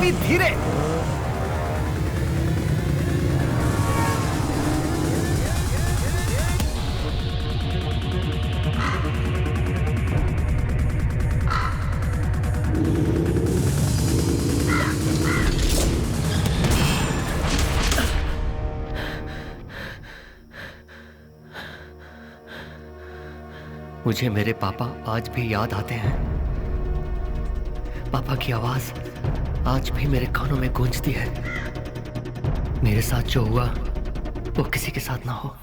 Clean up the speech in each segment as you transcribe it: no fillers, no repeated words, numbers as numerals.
दादी धीरे। मुझे मेरे पापा आज भी याद आते हैं। पापा की आवाज आज भी मेरे कानों में गूंजती है। मेरे साथ जो हुआ वो किसी के साथ ना हो।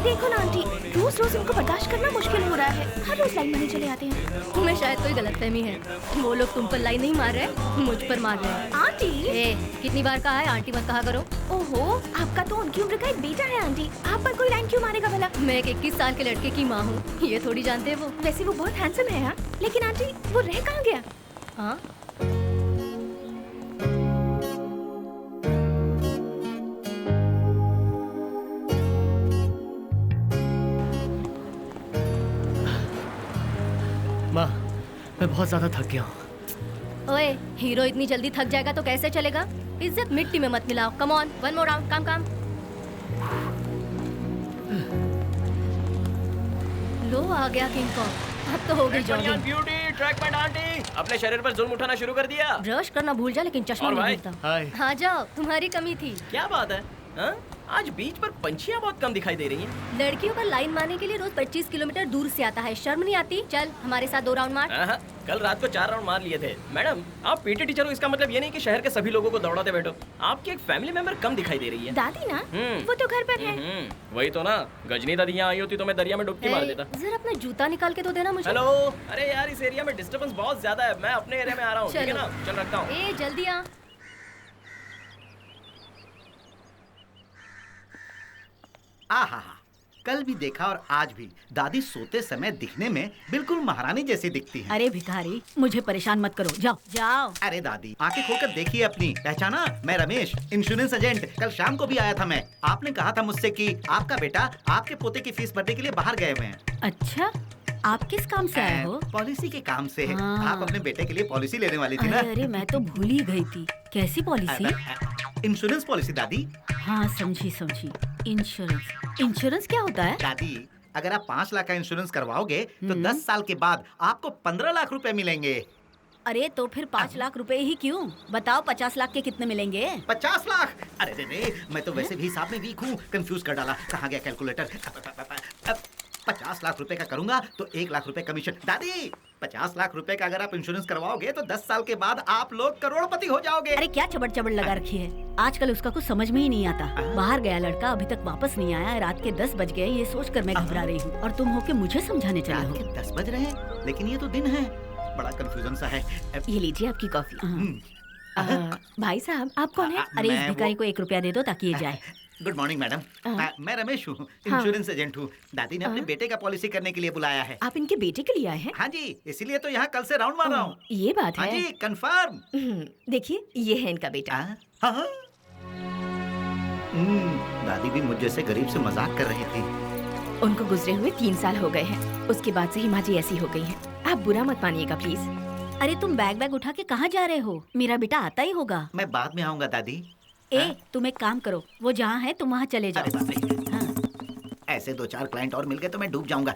देखो ना आंटी, रोज रोज इनको बर्दाश्त करना मुश्किल हो रहा है। हर रोज लाइन मारने चले आते हैं। तुम्हें शायद कोई गलतफहमी है। वो लोग तुम पर लाइन नहीं मार रहे, मुझ पर मार रहे हैं। आंटी कितनी बार कहा है आंटी मत कहा करो। ओहो, आपका तो उनकी उम्र का एक बेटा है आंटी, आप पर कोई लाइन क्यों मारेगा भला? मैं एक 21 साल के लड़के की माँ हूँ, ये थोड़ी जानते हैं वो। वैसे वो बहुत हैंडसम है। हाँ, लेकिन आंटी वो रह कहाँ गया? हाँ माँ, मैं बहुत ज्यादा थक गया हूँ। ओए, हीरो इतनी जल्दी थक जाएगा तो कैसे चलेगा? इज्जत मिट्टी में मत मिलाओ। Come on, one more round, काम काम। लो आ गया किंग कॉन्ग। अब तो हो गई jogging. Beauty track pant aunty अपने शरीर पर जुल्म उठाना शुरू कर दिया। ब्रश करना भूल जा, लेकिन चश्मा नहीं भूलता। हाय। हाँ जाओ, तुम्हारी कमी थी। क्या बात है हा? आज बीच पर पंछियाँ बहुत कम दिखाई दे रही हैं। लड़कियों का लाइन मारने के लिए रोज 25 किलोमीटर दूर से आता है, शर्म नहीं आती? चल हमारे साथ 2 राउंड मार। हाँ, कल रात को 4 राउंड मार लिए थे। मैडम आप पीटी टीचर हो, इसका मतलब ये नहीं कि शहर के सभी लोगों को दौड़ाते बैठो। आपकी एक फैमिली मेंबर कम दिखाई दे रही है। दादी ना, वो तो घर पर है। वही तो ना, गजनी दादी यहाँ आई होती तो मैं दरिया में डुबकी मार देता। जरा अपना जूता निकाल के तो देना मुझे। हेलो, अरे यार इस एरिया में डिस्टर्बेंस बहुत ज्यादा है, मैं अपने एरिया में आ रहा हूँ, ठीक है ना? चल रखता हूँ। ए जल्दी आ। आहा, कल भी देखा और आज भी दादी सोते समय दिखने में बिल्कुल महारानी जैसी दिखती हैं। अरे भिखारी, मुझे परेशान मत करो, जाओ जाओ। अरे दादी, आंखें खोलकर देखिए अपनी। पहचाना? मैं रमेश, इंश्योरेंस एजेंट। कल शाम को भी आया था मैं। आपने कहा था मुझसे कि आपका बेटा आपके पोते की फीस भरने के लिए बाहर गए हुए हैं। अच्छा, आप किस काम से आए हो? पॉलिसी के काम से। हाँ। आप अपने बेटे के लिए पॉलिसी लेने वाली थी ना? अरे मैं तो भूल ही गई थी। कैसी पॉलिसी? इंश्योरेंस पॉलिसी दादी। हाँ समझी समझी। इंश्योरेंस क्या होता है? दादी, अगर आप 5 लाख का इंश्योरेंस करवाओगे तो 10 साल के बाद आपको 15 लाख रुपए मिलेंगे। अरे तो फिर 5 लाख रुपए ही क्यों? बताओ 50 लाख के कितने मिलेंगे? 50 लाख? अरे रे, मैं तो वैसे भी हिसाब में वीक हूँ, कंफ्यूज कर डाला। कहाँ गया कैलकुलेटर? 50 लाख रुपए का करूंगा तो 1 लाख रुपए कमीशन। दादी, 50 लाख रुपए का अगर आप इंश्योरेंस करवाओगे तो 10 साल के बाद आप लोग करोड़पति हो जाओगे। अरे क्या चबड़ चबड़ लगा रखी है? आजकल उसका कुछ समझ में ही नहीं आता। बाहर गया लड़का, अभी तक वापस नहीं आया। रात के 10 बज गए, ये सोचकर मैं घबरा रही हूँ, और तुम हो के मुझे समझाने चले हो। 10 बज रहे हैं, लेकिन ये तो दिन है। बड़ा कंफ्यूजन सा है। ये लीजिए आपकी कॉफी। भाई साहब, आप कौन है? अरे इस भिखारी को 1 रुपया दे दो ताकि ये जाए। गुड मॉर्निंग मैडम, मैं रमेश हूँ, इंश्योरेंस एजेंट हूँ। दादी ने अपने बेटे का पॉलिसी करने के लिए बुलाया है। आप इनके बेटे के लिए आए हैं? हाँ जी, इसीलिए तो यहाँ कल से राउंड मार रहा हूँ। ये बात है? हाँ जी, कंफर्म। देखिए, ये है इनका बेटा। हाँ। दादी भी मुझ जैसे गरीब से मजाक कर रही थी। उनको गुजरे हुए 3 साल हो गए हैं। उसके बाद से ही माँ जी ऐसी हो गई हैं। आप बुरा मत मानिएगा प्लीज। अरे तुम बैग उठा के कहाँ जा रहे हो? मेरा बेटा आता ही होगा। मैं बाद में आऊंगा दादी। तुम एक काम करो, वो जहाँ है तुम वहाँ चले जाओ। अरे बाप रे। ऐसे 2-4 क्लाइंट और मिल गए तो मैं डूब जाऊंगा।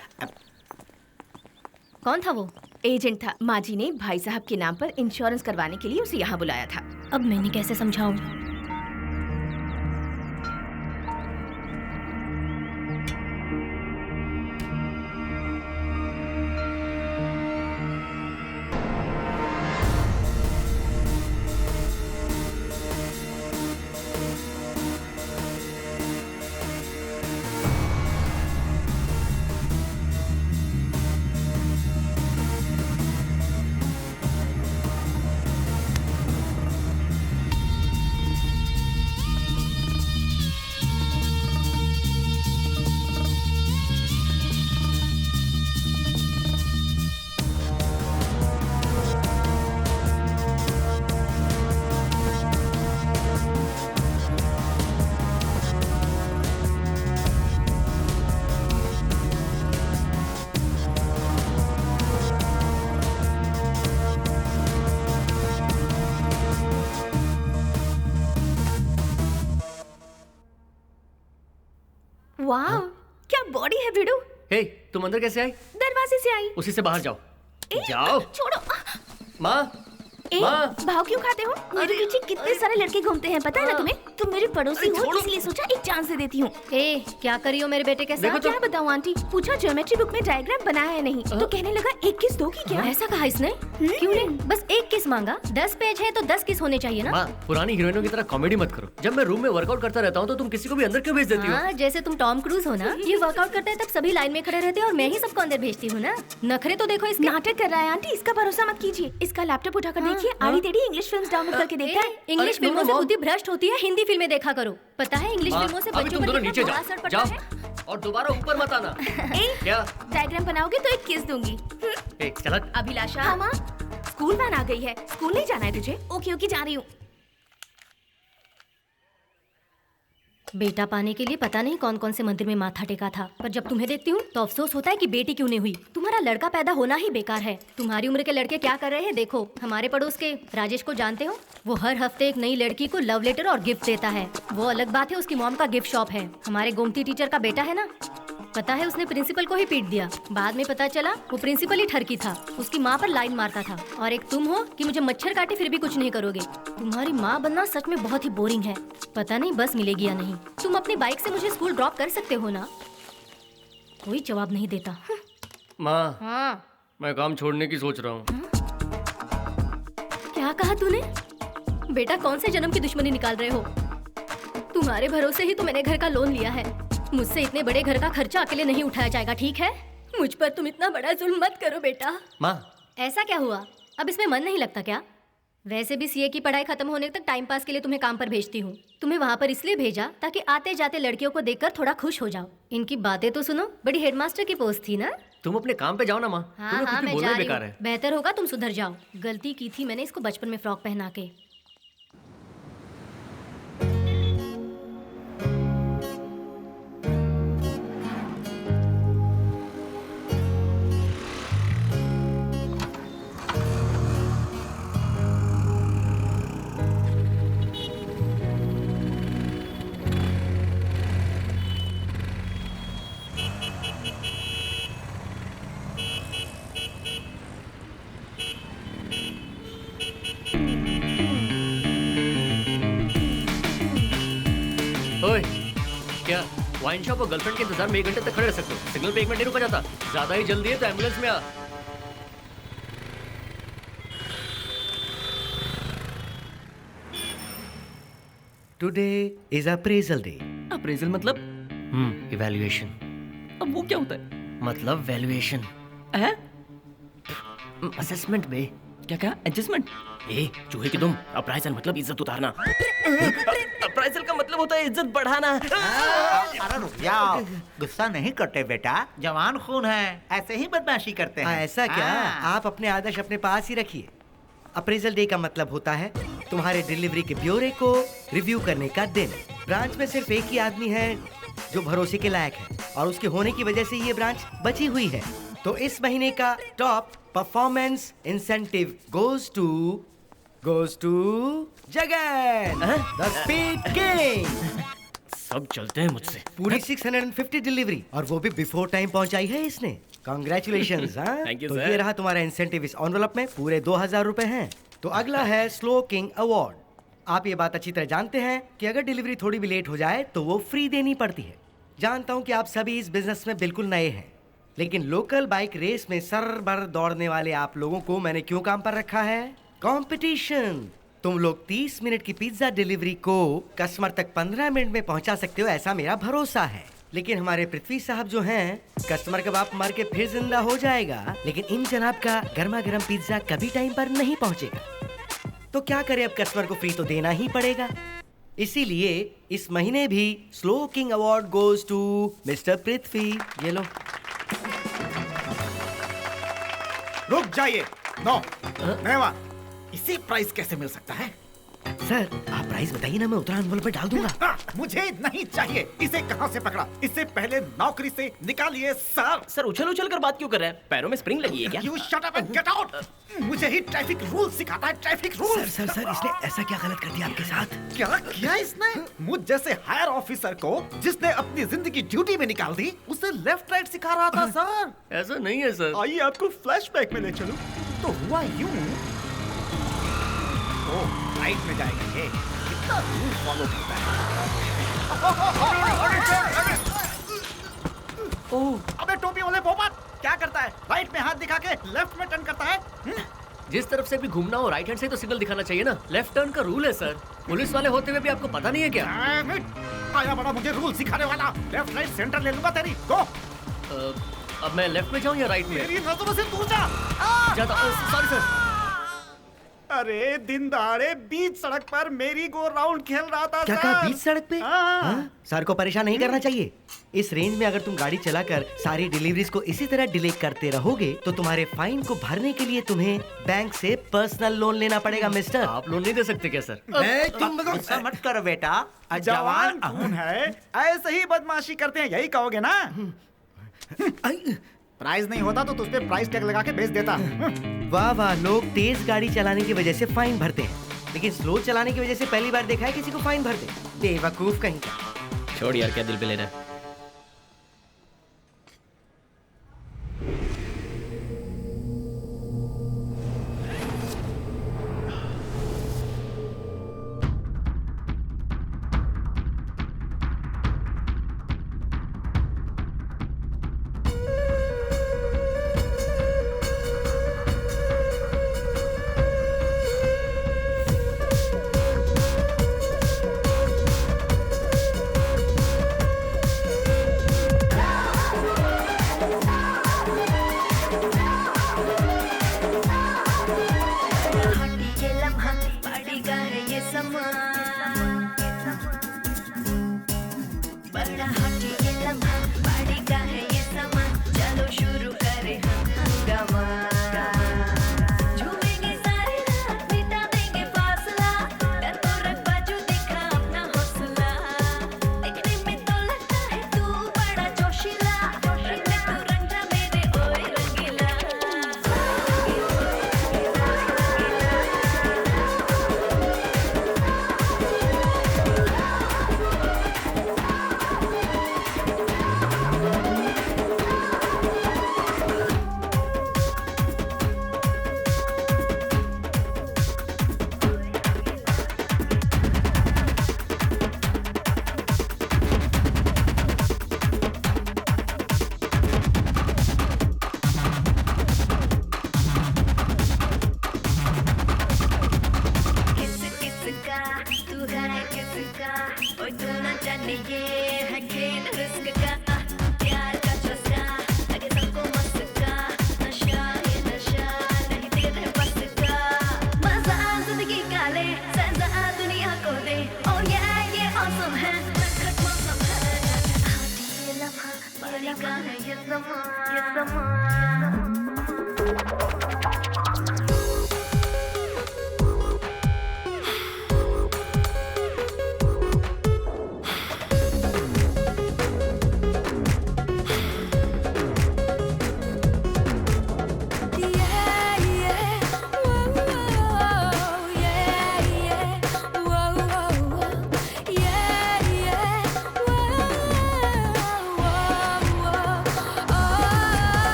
कौन था वो? एजेंट था। माँ जी ने भाई साहब के नाम पर इंश्योरेंस करवाने के लिए उसे यहाँ बुलाया था। अब मैंने कैसे समझाऊं? वाह, क्या बॉडी है भिड़ू। हे, तुम अंदर कैसे आई? दरवाजे से आई। उसी से बाहर जाओ। ए, जाओ। छोड़ो। माँ, ए, माँ। भाव क्यों खाते हो? मेरे पीछे कितने सारे लड़के घूमते हैं, पता है ना तुम्हें? तुम मेरी पड़ोसी अरे हो, छोड़ो। इसलिए सोचा एक चांस दे देती हूँ। ए, क्या करी हो मेरे बेटे के देखो साथ? तो- क्या बताऊँ आंटी, पूछा ज्योमेट्री बुक में डायग्राम बनाया है नहीं, तो कहने लगा एक किस दोगी क्या? ऐसा कहा इसने? क्यों नहीं? बस एक किस मांगा। 10 पेज है तो 10 किस होने चाहिए ना? माँ, पुरानी हीरोइनों की तरह कॉमेडी मत करो। जब मैं रूम में वर्कआउट करता रहता हूँ तो तुम किसी को भी अंदर क्यों भेज देती हो? हाँ, जैसे तुम टॉम क्रूज हो ना। ये वर्कआउट करते हैं तब सभी लाइन में खड़े रहते हैं और मैं ही सबको अंदर भेजती हूँ ना। नखरे तो देखो इसके। नाटक कर रहा है आंटी, इसका भरोसा मत कीजिए। इसका लैपटॉप उठाकर देखिए, आड़ी टेढ़ी इंग्लिश फिल्म्स डाउनलोड करके देखता है। इंग्लिश अरे, फिल्मों नो, से नो, बुद्धि भ्रष्ट होती है, हिंदी फिल्में देखा करो। पता है इंग्लिश माँ, फिल्मों से अभी बच्चों तुम पर दोनों कितना नीचे बुरा असर जाओ। पड़ता जाओ है। और दोबारा ऊपर मत आना। ए, क्या? डायग्राम बनाओगे तो एक किस दूंगी। ए, चल हट। अभिलाषा। हाँ माँ, स्कूल वैन आ गई है। स्कूल नहीं जाना है तुझे? ओके ओके, जा रही हूँ। बेटा पाने के लिए पता नहीं कौन कौन से मंदिर में माथा टेका था, पर जब तुम्हें देखती हूँ तो अफसोस होता है कि बेटी क्यों नहीं हुई। तुम्हारा लड़का पैदा होना ही बेकार है। तुम्हारी उम्र के लड़के क्या कर रहे हैं देखो। हमारे पड़ोस के राजेश को जानते हो? वो हर हफ्ते एक नई लड़की को लव लेटर और गिफ्ट देता है। वो अलग बात है, उसकी मॉम का गिफ्ट शॉप है। हमारे गोमती टीचर का बेटा है ना, पता है उसने प्रिंसिपल को ही पीट दिया। बाद में पता चला वो प्रिंसिपल ही ठरकी था, उसकी माँ पर लाइन मारता था। और एक तुम हो कि मुझे मच्छर काटे फिर भी कुछ नहीं करोगे। तुम्हारी माँ बनना सच में बहुत ही बोरिंग है। पता नहीं बस मिलेगी या नहीं। तुम अपनी बाइक से मुझे स्कूल ड्रॉप कर सकते हो ना? कोई जवाब नहीं देता। माँ, हाँ, मैं काम छोड़ने की सोच रहा हूँ। क्या कहा तूने? बेटा कौन से जन्म की दुश्मनी निकाल रहे हो? तुम्हारे भरोसे ही तो मैंने घर का लोन लिया है। मुझसे इतने बड़े घर का खर्चा अकेले नहीं उठाया जाएगा, ठीक है? मुझ पर तुम इतना बड़ा जुल्म मत करो बेटा। माँ, ऐसा क्या हुआ? अब इसमें मन नहीं लगता क्या? वैसे भी सीए की पढ़ाई खत्म होने तक टाइम पास के लिए तुम्हें काम पर भेजती हूँ। तुम्हें वहाँ पर इसलिए भेजा ताकि आते जाते लड़कियों को देखकर थोड़ा खुश हो जाओ। इनकी बातें तो सुनो, बड़ी हेडमास्टर की पोस्ट थी ना? तुम अपने काम पे जाओ ना माँ। हाँ तुम्हें हाँ, कुछ भी मैं बोलना जा ही रही बेकार हूँ। है। बेहतर होगा तुम सुधर जाओ। गलती की थी मैंने इसको बचपन में फ्रॉक पहना के। ओए, क्या वाइन शॉप और गर्लफ्रेंड के इंतजार में 1 घंटे तक खड़े रह सकते हो? सिग्नल पे 1 मिनट नहीं रुका जाता। ज्यादा ही जल्दी है तो एम्बुलेंस में आ। Today is appraisal day. Appraisal मतलब? इवैल्यूएशन अब वो क्या होता है? मतलब वैल्यूएशन। है? असेसमेंट में। क्या क्या? एडजस्टमेंट? ए, चूहे की तुम। अप्राइजल मतलब इज्जत उतारना। अप्राइजल का मतलब होता है इज्जत बढ़ाना। अरे रुक जाओ, गुस्सा नहीं करते बेटा, जवान खून है, ऐसे ही बदमाशी करते हैं। ऐसा क्या? हाँ। आप अपने आदर्श अपने पास ही रखिए। अप्रेजल डे का मतलब होता है तुम्हारे डिलीवरी के ब्यौरे को रिव्यू करने का दिन। ब्रांच में सिर्फ एक ही आदमी है जो भरोसे के लायक है और उसके होने की वजह से ये ब्रांच बची हुई है। तो इस महीने का top performance incentive goes to Jagan, the speed king. सब चलते हैं मुझसे। पूरी 650 डिलीवरी और वो भी बिफोर टाइम पहुंचाई है इसने। कॉन्ग्रेचुलेशन। Thank you, तो sir. ये रहा तुम्हारा इंसेंटिव इस एनवलप में, पूरे 2000 रुपए हैं। तो अगला है स्लो किंग अवार्ड। आप ये बात अच्छी तरह जानते हैं कि अगर डिलीवरी थोड़ी भी लेट हो जाए तो वो फ्री देनी पड़ती है। जानता हूँ कि आप सभी इस बिजनेस में बिल्कुल नए हैं, लेकिन लोकल बाइक रेस में सरबर दौड़ने वाले आप लोगों को मैंने क्यों काम पर रखा है? कंपटीशन। तुम लोग 30 मिनट की पिज्जा डिलीवरी को कस्टमर तक 15 मिनट में पहुंचा सकते हो, ऐसा मेरा भरोसा है। लेकिन हमारे पृथ्वी साहब जो हैं, कस्टमर का बाप मर के फिर जिंदा हो जाएगा, लेकिन इन जनाब का गर्मा गर्म पिज्जा कभी टाइम पर नहीं पहुंचेगा। तो क्या करें, अब कस्टमर को फ्री तो देना ही पड़ेगा। इसीलिए इस महीने भी slow king award goes to mister Prithvi. ये लो। रुक जाइए। नो, मेवा, इसी प्राइस कैसे मिल सकता है? सर आप प्राइस बताइए ना, मैं उतना एनवलप पे डाल दूंगा। मुझे नहीं चाहिए। इसे कहाँ से पकड़ा? इससे पहले नौकरी से निकालिए सर। सर उछल उछल कर बात क्यों कर रहे हैं? पैरों में स्प्रिंग लगी है क्या? You shut up and get out! मुझे ही ट्रैफिक रूल सिखाता है, ट्रैफिक रूल। सर इसने ऐसा क्या गलत कर दिया आपके साथ? क्या किया इसने? मुझ जैसे हायर ऑफिसर को, जिसने अपनी जिंदगी ड्यूटी में निकाल दी, उसे लेफ्ट राइट सिखा रहा था सर। ऐसा नहीं है सर। आइए आपको फ्लैशबैक में ले चलूं। तो हुआ यूं, राइट में जाएगा ये, कितना रूल फॉलो करता है। अबे टोपी वाले पोपट, क्या करता है? राइट में हाथ दिखा के लेफ्ट में टर्न करता है। जिस तरफ से भी घूमना हो राइट हैंड से तो सिग्नल दिखाना चाहिए ना। लेफ्ट टर्न का रूल है सर। पुलिस वाले होते हुए भी आपको पता नहीं है क्या? आया बड़ा मुझे रूल सिखाने वाला। लेफ्ट राइट सेंटर ले लूंगा तेरी। गो। अब मैं लेफ्ट में जाऊं या राइट में? मेरी नजरों से दूर जा। जाता। Sorry sir. अरे दिन दहाड़े बीच सड़क पर मेरी गो राउंड खेल रहा था। क्या कहा, बीच सड़क पे? हाँ। सर को परेशान नहीं करना चाहिए। इस रेंज में अगर तुम गाड़ी चलाकर सारी डिलीवरीज को इसी तरह डिले करते रहोगे तो तुम्हारे फाइन को भरने के लिए तुम्हें बैंक से पर्सनल लोन लेना पड़ेगा मिस्टर। आप लोन नहीं दे सकते क्या सर? तुम गुस्सा मत करो बेटा, जवान खून है, ऐसे ही बदमाशी करते हैं, यही कहोगे ना? प्राइस नहीं होता तो तुझ पे प्राइस टैग लगा के बेच देता। वाह वाह, लोग तेज गाड़ी चलाने की वजह से फाइन भरते हैं, लेकिन स्लो चलाने की वजह से पहली बार देखा है किसी को फाइन भरते। बेवकूफ कहीं का। छोड़ यार, क्या दिल पे ले रहा है?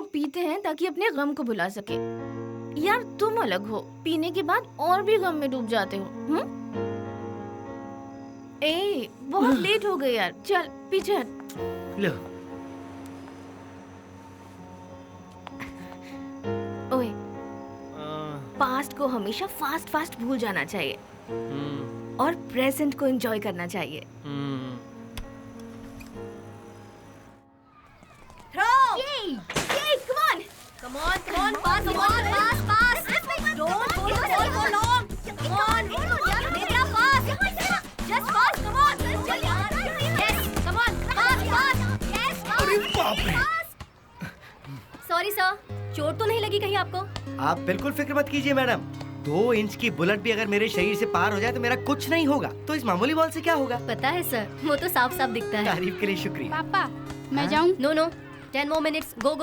लोग पीते हैं ताकि अपने गम को भुला सके। यार तुम अलग हो, पीने के बाद और भी गम में डूब जाते हो। ए, बहुत लेट हो गए यार, चल पीछे हट। लो। ओए, पास्ट को हमेशा फास्ट फास्ट भूल जाना चाहिए और प्रेजेंट को एंजॉय करना चाहिए। Come on, pass, pass. Don't hold the ball for long. Come on, Nidya, pass. Just pass, come on. Yes, come on, pass. Yes, pass. अरे बाप रे! Sorry sir, चोट तो नहीं लगी कहीं आपको? आप बिल्कुल फिक्र मत कीजिए मैडम। 2 इंच की बुलेट भी अगर मेरे शरीर से पार हो जाए तो मेरा कुछ नहीं होगा। तो इस मामूली बॉल से क्या होगा? पता है सर, वो तो साफ साफ दिखता है। तारीफ के लिए शुक्रिया। पापा मैं जाऊं? No, 10 more minutes, go.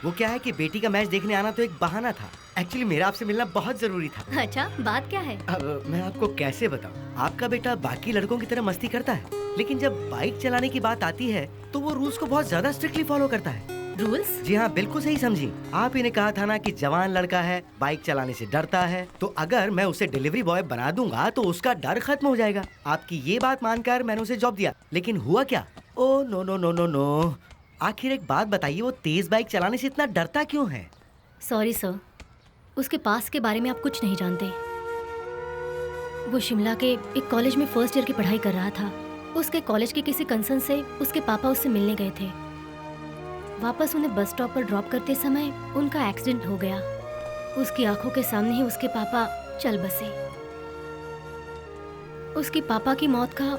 वो क्या है कि बेटी का मैच देखने आना तो एक बहाना था। एक्चुअली मेरा आपसे मिलना बहुत जरूरी था। अच्छा, बात क्या है? अब मैं आपको कैसे बताऊं? आपका बेटा बाकी लड़कों की तरह मस्ती करता है, लेकिन जब बाइक चलाने की बात आती है तो वो रूल्स को बहुत ज्यादा स्ट्रिक्टली फॉलो करता है। रूल्स? जी हाँ, बिल्कुल सही समझी। आप ही ने कहा था ना कि जवान लड़का है, बाइक चलाने से डरता है। तो अगर मैं उसे डिलीवरी बॉय बना दूंगा तो उसका डर खत्म हो जाएगा। आपकी ये बात मानकर मैंने उसे जॉब दिया, लेकिन हुआ क्या? Oh no. आखिर एक बात बताइए, वो तेज बाइक चलाने से इतना डरता क्यों है? सॉरी सर, उसके पास के बारे में आप कुछ नहीं जानते। वो शिमला के एक कॉलेज में फर्स्ट ईयर की पढ़ाई कर रहा था। उसके कॉलेज के किसी कंसर्न से उसके पापा उससे मिलने गए थे। वापस उन्हें बस स्टॉप पर ड्रॉप करते समय उनका एक्सीडेंट हो गया। उसकी आंखों के सामने ही उसके पापा चल बसे। उसके पापा की मौत का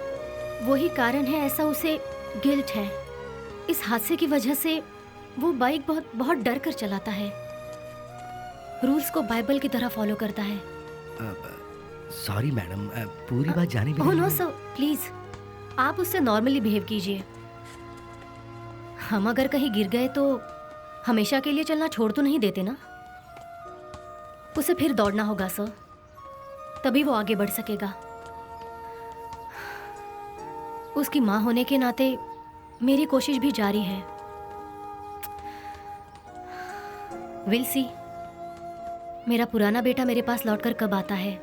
वही कारण है, ऐसा उसे गिल्ट है। इस हादसे की वजह से वो बाइक बहुत डर कर चलाता है। रूल्स को बाइबल की तरह फॉलो करता है। सॉरी मैडम, पूरी बात जाने भी ओह नो सर, प्लीज आप उससे नॉर्मली बिहेव कीजिए। हम अगर कहीं गिर गए तो हमेशा के लिए चलना छोड़ तो नहीं देते ना। उसे फिर दौड़ना होगा सर, तभी वो आगे बढ़ सकेगा। उसकी माँ होने के नाते मेरी कोशिश भी जारी है। विल सी मेरा पुराना बेटा मेरे पास लौटकर कब आता है।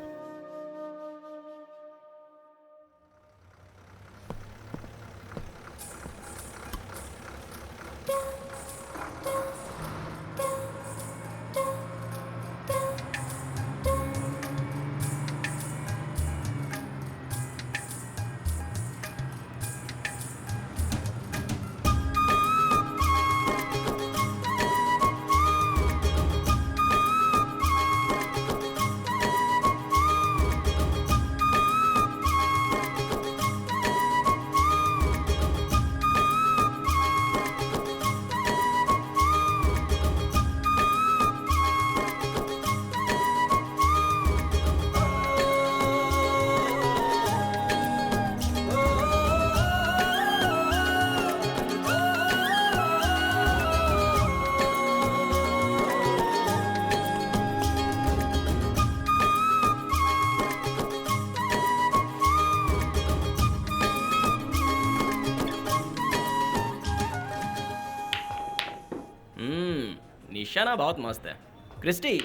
निशाना बहुत मस्त है। क्रिस्टी,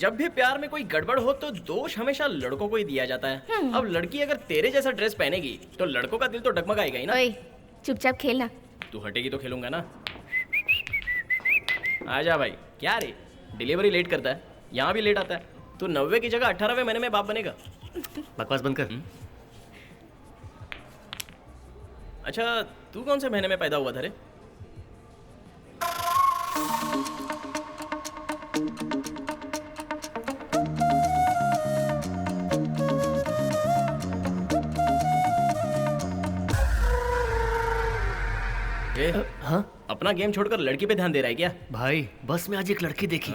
जब भी प्यार में कोई गड़बड़ हो तो दोष हमेशा लड़कों को ही दिया जाता है। अब लड़की अगर तेरे जैसा ड्रेस पहनेगी तो लड़कों का दिल तो डगमगाएगा ही ना। ओए, चुपचाप खेलना। तू हटेगी तो खेलूंगा ना। आजा भाई। क्या रे, डिलीवरी लेट करता है, यहाँ भी लेट आता है। तू 90 की जगह 18वें महीने में बाप बनेगा। बकवास बंद कर। अच्छा, तू कौन से महीने में पैदा हुआ था रे? हाँ अपना गेम छोड़कर लड़की पे ध्यान दे रहा है क्या? भाई, बस में आज एक लड़की देखी।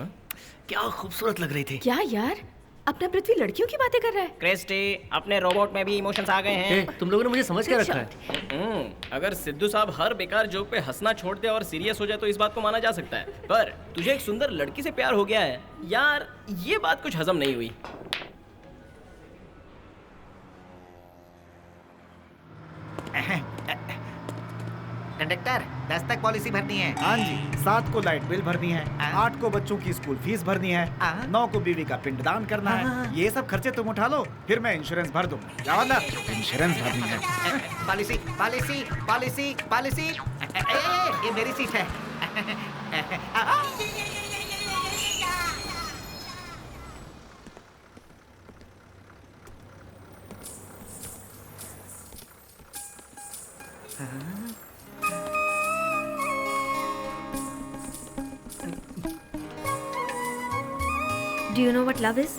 क्या खूबसूरत लग रही थी। क्या यार, अपना पृथ्वी लड़कियों की बातें कर रहा है? क्रिस्टी, अपने रोबोट में भी इमोशंस आ गए हैं। तुम लोगों ने मुझे समझ के रखा है। अगर सिद्धू साहब हर बेकार जोक पे हंसना छोड़ दे और सीरियस हो जाए तो इस बात को माना जा सकता है, पर तुझे एक सुंदर लड़की से प्यार हो गया है यार, ये बात कुछ हजम नहीं हुई। कंडक्टर 10 तक पॉलिसी भरनी है। हाँ जी, 7 को लाइट बिल भरनी है, 8 को बच्चों की स्कूल फीस भरनी है, 9 को बीवी का पिंडदान करना है। ये सब खर्चे तुम उठा लो, फिर मैं इंश्योरेंस भर दूंगा। क्या मतलब? इंश्योरेंस भरनी है। Policy policy policy policy. ये मेरी सीट है। Do you know what love is?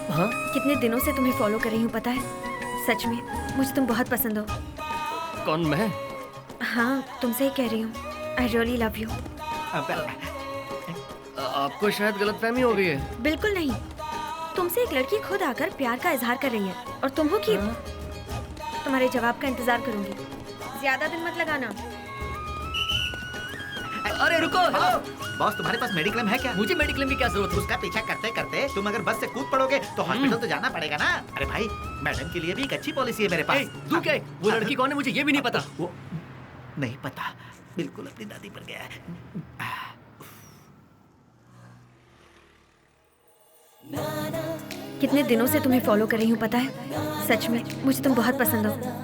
हाँ? कितने दिनों से तुम्हें फॉलो कर रही हूँ पता है? सच में मुझे तुम बहुत पसंद हो। कौन, मैं? हाँ, तुमसे ही कह रही हूँ। I really love you. आपको शायद गलतफहमी हो गई है। बिल्कुल नहीं। तुमसे एक लड़की खुद आकर प्यार का इजहार कर रही है और तुम हो कि तुम्हारे जवाब का इंतजार करूंगी। ज्यादा दिन मत लगाना। अरे रुको, हेलो। बॉस, तुम्हारे पास मेडिक्लेम है क्या? मुझे मेडिक्लेम की क्या जरूरत है? उसका पीछा करते करते तुम अगर बस से कूद पड़ोगे तो हॉस्पिटल तो जाना पड़ेगा ना। अरे भाई, मैडम के लिए भी एक अच्छी पॉलिसी है मेरे पास। तू क्या है? वो लड़की कौन है मुझे ये भी नहीं पता। वो नहीं पता, बिल्कुल अपनी दादी पर गया है। कितने दिनों से तुम्हें फॉलो कर रही हूँ पता है? सच में मुझे तुम बहुत पसंद हो।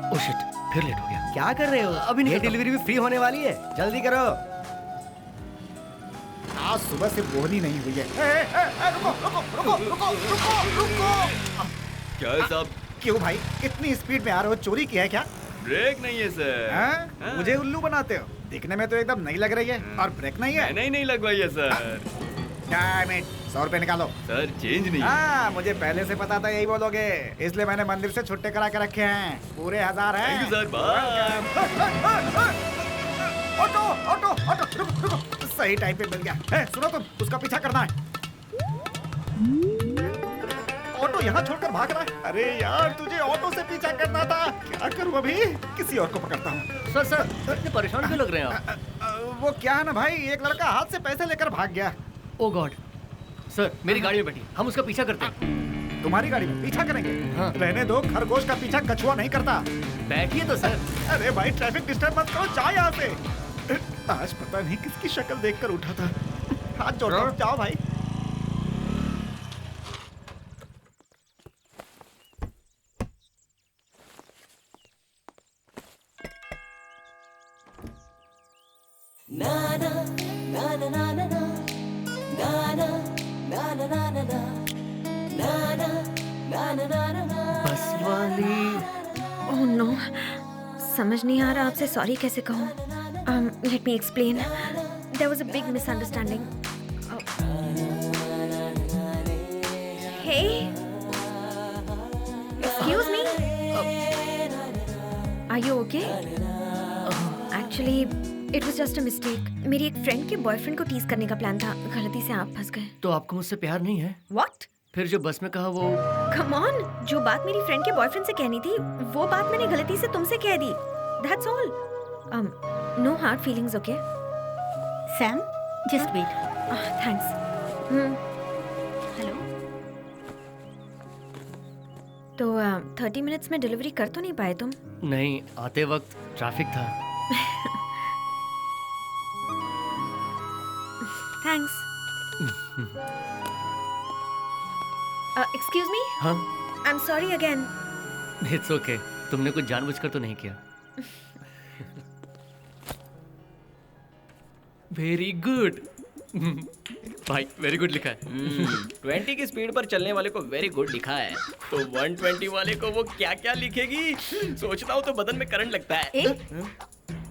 ओह शिट, फिर लेट हो गया। क्या कर रहे हो? अभी नहीं ये करता। डिलीवरी भी फ्री होने वाली है, जल्दी करो। आज सुबह से बोहनी नहीं हुई है। रुको रुको रुको रुको रुको रुको। क्या है साहब? क्यों भाई इतनी स्पीड में आ रहे हो? चोरी किया है क्या? ब्रेक नहीं है सर। हाँ? मुझे उल्लू बनाते हो। दिखने में तो एकदम नई लग रही है और ब्रेक नहीं है। नहीं लगवाई है सर। डैम इट, 100 रुपए निकालो। सर चेंज नहीं है। हाँ, मुझे पहले से पता था यही बोलोगे, इसलिए मैंने मंदिर से छुट्टे करा के रखे हैं। पूरे 1000 हैं। Thank you sir, bye. Auto auto auto, रुको रुको, सही टाइम पे मिल गया। सुनो तुम, उसका पीछा करना है। ऑटो यहाँ छोड़कर भाग रहा है। अरे यार, तुझे ऑटो से पीछा करना था। क्या करूँ अभी? किसी और को पकड़ता हूँ। सर इतने परेशान क्यों लग रहे हैं आप? वो क्या है ना भाई, एक लड़का हाथ से पैसे लेकर भाग गया। ओह गॉड। सर मेरी गाड़ी में बैठी, हम उसका पीछा करते हैं। तुम्हारी गाड़ी में पीछा करेंगे? हाँ। रहने दो, खरगोश का पीछा कछुआ नहीं करता। बैठिए तो सर। अरे भाई, ट्रैफिक डिस्टर्ब मत करो, जाओ यहाँ से। आज पता नहीं किसकी शक्ल देखकर उठा था। हाथ जोड़ो, जाओ भाई। बस वाली। ओह नो, समझ नहीं आ रहा आपसे सॉरी कैसे कहूँ। Let me explain. There was a big misunderstanding. Hey, excuse me, are you okay? Actually it was just a mistake. मेरी एक फ्रेंड के बॉयफ्रेंड को टीज करने का प्लान था, गलती से आप फंस गए। तो आपको मुझसे प्यार नहीं है? व्हाट? फिर जो बस में कहा वो। कम ऑन, जो बात मेरी फ्रेंड के बॉयफ्रेंड से कहनी थी वो बात मैंने गलती से तुमसे कह दी। That's all. No hard feelings, okay? Sam, just wait. Thanks. Hello. तो 30 मिनट्स में डिलीवरी कर तो नहीं पाए तुम? नहीं, आते वक्त ट्रैफिक था। थैंक्स। एक्सक्यूज मी, हाँ, I am sorry again. It's okay. तुमने कुछ जानबूझकर तो नहीं किया। वेरी गुड भाई, वेरी गुड लिखा है। 20 की स्पीड पर चलने वाले को वेरी गुड लिखा है, तो 120 वाले को वो क्या क्या लिखेगी सोचता हूँ तो बदन में करंट लगता है।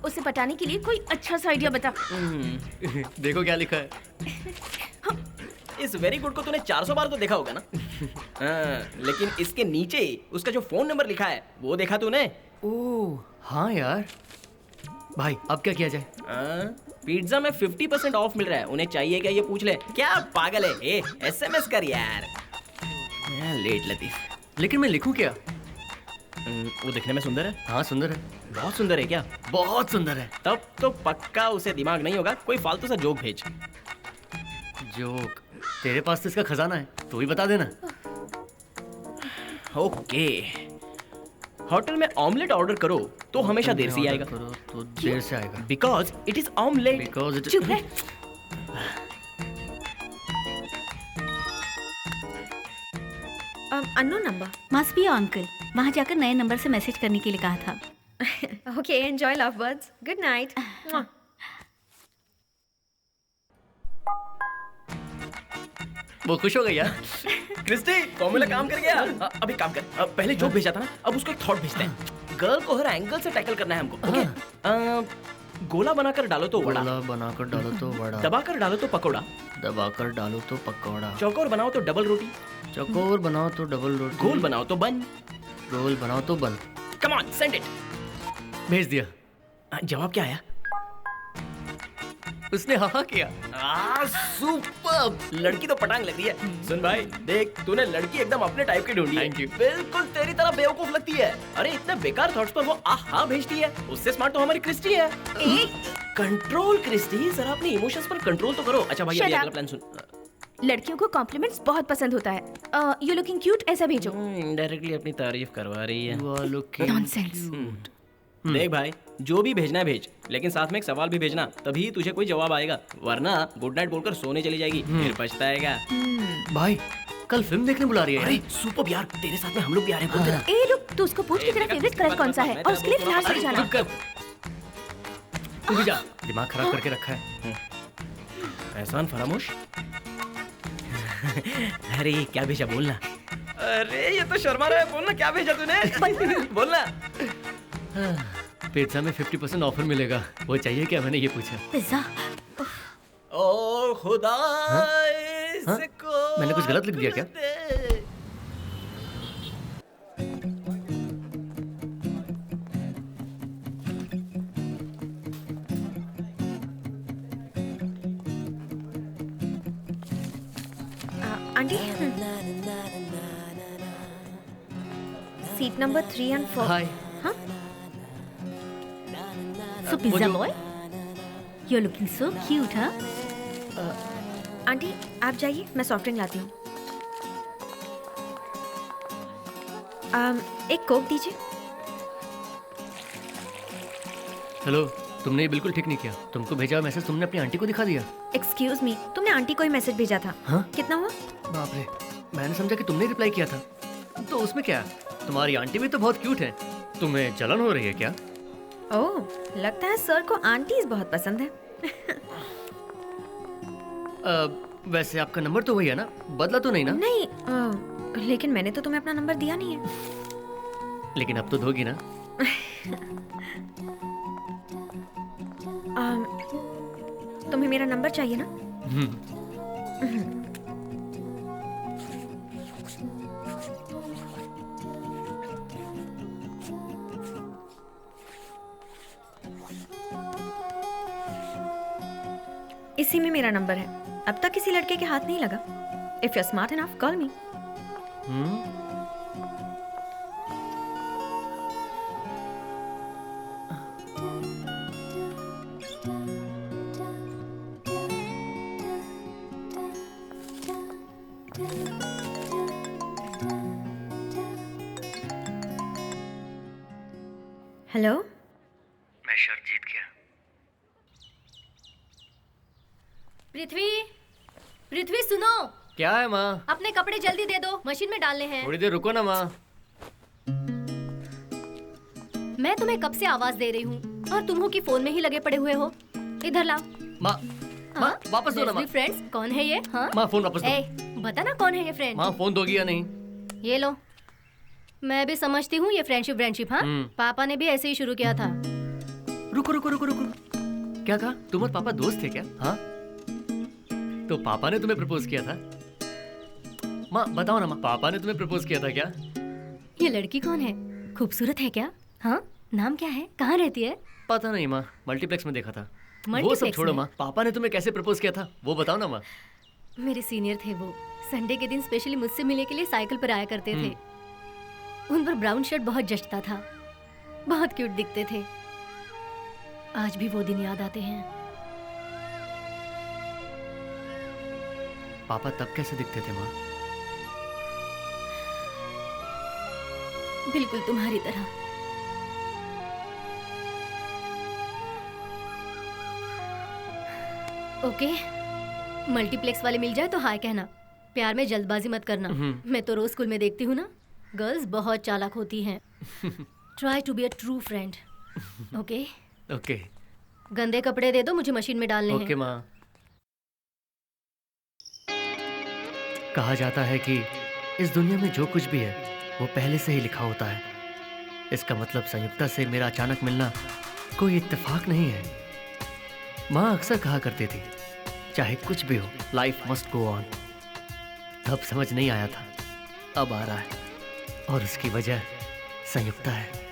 उसे पटाने के लिए कोई अच्छा सा आइडिया बता। देखो क्या लिखा है। इस वेरी गुड को तूने 400 बार तो देखा होगा ना। लेकिन इसके नीचे उसका जो फोन नंबर लिखा है वो देखा तूने? ओह हाँ यार। भाई अब क्या किया जाए? पिज्जा में 50% ऑफ मिल रहा है, उन्हें चाहिए क्या ये पूछ ले। क्या पागल है? SMS कर यार। लेट लतीफ। लेकिन मैं लिखूं क्या? वो दिखने में सुंदर है। हाँ सुंदर है। बहुत सुंदर है क्या? बहुत सुंदर है। तब तो पक्का उसे दिमाग नहीं होगा, कोई फालतू सा जोक भेज। जोक? तेरे पास तो इसका खजाना है, तू ही बता देना। ओके, होटल में ऑमलेट ऑर्डर करो तो हमेशा देर से ही आएगा। करो तो देर से आएगा। Because it is omelette. Because it. चुप रह। Unknown number. Must be uncle, वहाँ जाकर नए नंबर से मैसेज करने के लिए कहा था। Okay, enjoy love birds. Good night. वो खुश हो गई यार। क्रिस्टी, फॉर्मूला काम कर गया। अभी काम कर। पहले जोक भेजा था ना, अब उसको एक थॉट भेजते हैं। गर्ल को हर एंगल से टैकल करना है हमको। ओके, गोला बनाकर डालो तो वड़ा, गोला बनाकर डालो तो वड़ा, दबाकर डालो तो पकोड़ा, दबाकर डालो तो पकौड़ा, चौकोर बनाओ तो डबल रोटी, चौकोर बनाओ तो डबल रोटी, गोल बनाओ तो बन। गोल बनाओ तो बन। Come on, send it. भेज दिया। जवाब क्या आया? उसने हाँ किया। सुपर। लड़की तो पटांग लग रही है। सुन भाई, देख तूने लड़की एकदम अपने टाइप की ढूंढी है। Thank you. बिल्कुल तेरी तरह बेवकूफ लगती है। अरे इतने बेकार थॉट्स पर वो आहा भेजती है। उससे स्मार्ट तो हमारी क्रिस्टी है। कंट्रोल क्रिस्टी, जरा अपने इमोशंस पर कंट्रोल तो करो। अच्छा भाई, Shut अभी up. अगला प्लान सुन। लड़कियों को कॉम्प्लीमेंट्स बहुत पसंद होता है। यू लुकिंग क्यूट ऐसा भेजो। इनडायरेक्टली अपनी तारीफ करवा रही है। नॉनसेंस। देख भाई, जो भी भेजना है भेज, लेकिन साथ में एक सवाल भी भेजना, तभी तुझे कोई जवाब आएगा। वरना गुड नाइट बोलकर सोने चली जाएगी, फिर पछताएगा। भाई कल फिल्म देखने बुला रही है। अरे सुपर यार, तेरे साथ में हम लोग भी आ रहे हैं। बोलते ना। ए रुक, तू उसको पूछ कि तेरा फेवरेट कलर कौन सा है और उसके लिए फ्लावर्स ले जाना। रुक कर। तू भी जा, दिमाग खराब करके रखा है। एहसान फरामोश। अरे क्या भेजा, बोलना। अरे ये तो शर्मा रहा है, बोलना क्या भेजा तूने। बोलना। पिज्जा में 50% ऑफर मिलेगा, वो चाहिए क्या? मैंने ये पूछा। पिज्जा? ओ खुदा, हाँ? इसको मैंने कुछ गलत लिख दिया क्या? Aunty, seat number 3 and 4। हाय। हाँ? So pizza boy, you're looking so cute, huh? Aunty आप जाइए, मैं सॉफ्ट ड्रिंक लाती हूँ। एक कोक दीजिए। हेलो, तुमने ये बिल्कुल ठीक नहीं किया। तुमको भेजा मैसेज तुमने अपनी आंटी को दिखा दिया। एक्सक्यूज मी, तुमने आंटी को ही मैसेज भेजा था। हाँ? कितना हुआ? बाप रे, मैंने समझा कि तुमने रिप्लाई किया था। तो उसमें क्या? तुम्हारी आंटी भी तो बहुत क्यूट है। तुम्हें जलन हो रही है क्या? ओह, लगता है सर को आंटीज बहुत पसंद है। वैसे आपका नंबर तो वही है ना, बदला तो नहीं ना? नहीं, लेकिन मैंने तो तुम्हें अपना नंबर दिया नहीं है। लेकिन अब तो दोगी ना? तुम्हें मेरा नंबर चाहिए ना? इसी में मेरा नंबर है। अब तक किसी लड़के के हाथ नहीं लगा। If you are smart enough, call me. Hello, मैं शर्त जीत गया। पृथ्वी, पृथ्वी सुनो। क्या है माँ? अपने कपड़े जल्दी दे दो, मशीन में डालने हैं। थोड़ी देर रुको ना माँ। मैं तुम्हें कब से आवाज दे रही हूँ और तुम हो कि फोन में ही लगे पड़े हुए हो। इधर लाओ। माँ, माँ वापस दो ना माँ। फ्रेंड्स, कौन है ये? हाँ? माँ फोन वापस दो। ए, बता ना कौन है ये फ्रेंड? माँ फोन दोगी या नहीं? ये लो। मैं भी समझती हूँ ये फ्रेंडशिप। हाँ, पापा ने भी ऐसे ही शुरू किया था। रुको रुको रुको रुको, क्या कहा? तुम और पापा दोस्त थे क्या? हाँ, तो पापा ने तुम्हें प्रपोज किया था? माँ बताओ ना माँ, पापा ने तुम्हें प्रपोज किया था क्या? ये लड़की कौन है? खूबसूरत है क्या? हाँ, नाम क्या है? कहाँ रहती है? पता नहीं माँ, मल्टीप्लेक्स में देखा था। वो सब मल्टीप्लेक्स छोड़ो में? माँ, पापा ने तुम्हें कैसे प्रपोज किया था वो बताओ ना माँ। मेरे सीनियर थे वो, संडे के दिन स्पेशली मुझसे मिलने के लिए साइकिल पर आया करते थे। उन पर ब्राउन शर्ट बहुत जचता था, बहुत क्यूट दिखते थे। आज भी वो दिन याद आते हैं। पापा तब कैसे दिखते थे माँ? बिल्कुल तुम्हारी तरह। ओके, मल्टीप्लेक्स वाले मिल जाए तो हाय कहना। प्यार में जल्दबाजी मत करना। मैं तो रोज स्कूल में देखती हूँ ना, गर्ल्स बहुत चालाक होती हैं। Try to be a true friend. Okay okay गंदे कपड़े दे दो, मुझे मशीन में डालने ओके हैं। माँ। कहा जाता है कि इस दुनिया में जो कुछ भी है वो पहले से ही लिखा होता है। इसका मतलब संयुक्ता से मेरा अचानक मिलना कोई इत्तेफाक नहीं है। माँ अक्सर कहा करती थी, चाहे कुछ भी हो, लाइफ मस्ट गो ऑन। तब समझ नहीं आया था, अब आ रहा है, और उसकी वजह संयुक्ता है।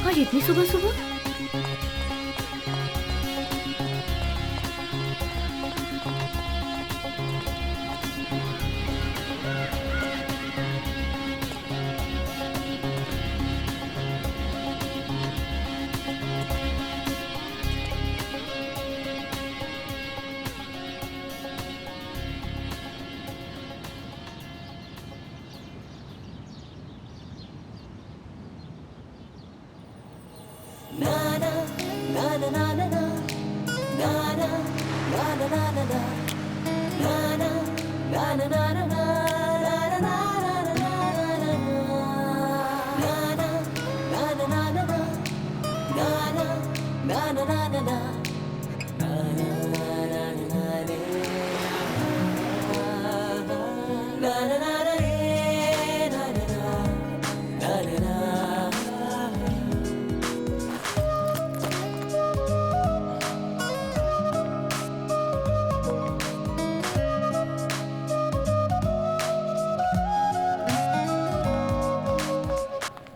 आज इतनी सुबह सुबह?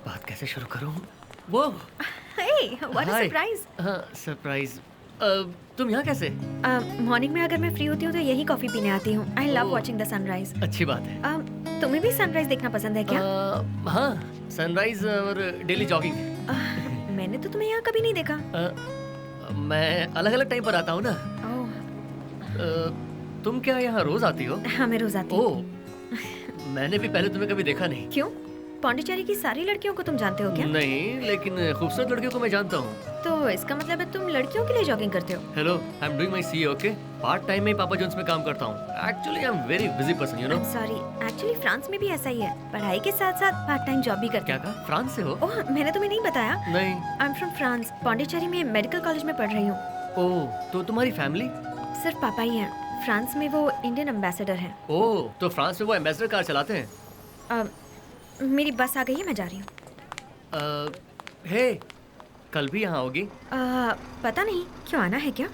बात कैसे शुरू करूं? वो Hey, what a hi. surprise! हाँ, सरप्राइज। तुम यहाँ कैसे? मॉर्निंग में अगर मैं फ्री होती हूँ तो यही कॉफी पीने आती हूँ। I love oh. Watching the sunrise. अच्छी बात है। तुम्हें भी सनराइज देखना पसंद है क्या? हाँ, सनराइज और डेली जॉगिंग। मैंने तो तुम्हें यहाँ कभी नहीं देखा। मैं अलग अलग टाइम पर आता हूँ ना। ओह, तुम क्या यहाँ रोज आती हो? हाँ मैं रोज आती हूँ। ओह, मैंने भी पहले तुम्हें कभी देखा नहीं। क्यों? पौंडीचेरी की सारी लड़कियों को तुम जानते हो क्या? नहीं, लेकिन खूबसूरत लड़कियों को मैं जानता हूँ। तो इसका मतलब है तुम लड़कियों के लिए जॉगिंग करते हो? Hello, I am doing my CA, okay? Part time में पापा जोन्स में काम करता हूँ। Actually I am very busy person, you know. Sorry, actually France में भी ऐसा ही है। पढ़ाई के साथ साथ पार्ट टाइम जॉब भी करते क्या कहा? फ्रांस से हो? ओह, मैंने तुम्हें नहीं बताया। नहीं। I am from France. Pondicherry में मेडिकल कॉलेज में पढ़ रही हूँ। ओह, तो तुम्हारी फैमिली? सिर्फ पापा ही हैं। फ्रांस में वो इंडियन एम्बेसडर हैं। ओह, तो फ्रांस में वो एम्बेसडर कार चलाते हैं? मेरी बस आ गई है, मैं जा रही हूँ। हे, कल भी यहाँ होगी? पता नहीं, क्यों आना है क्या?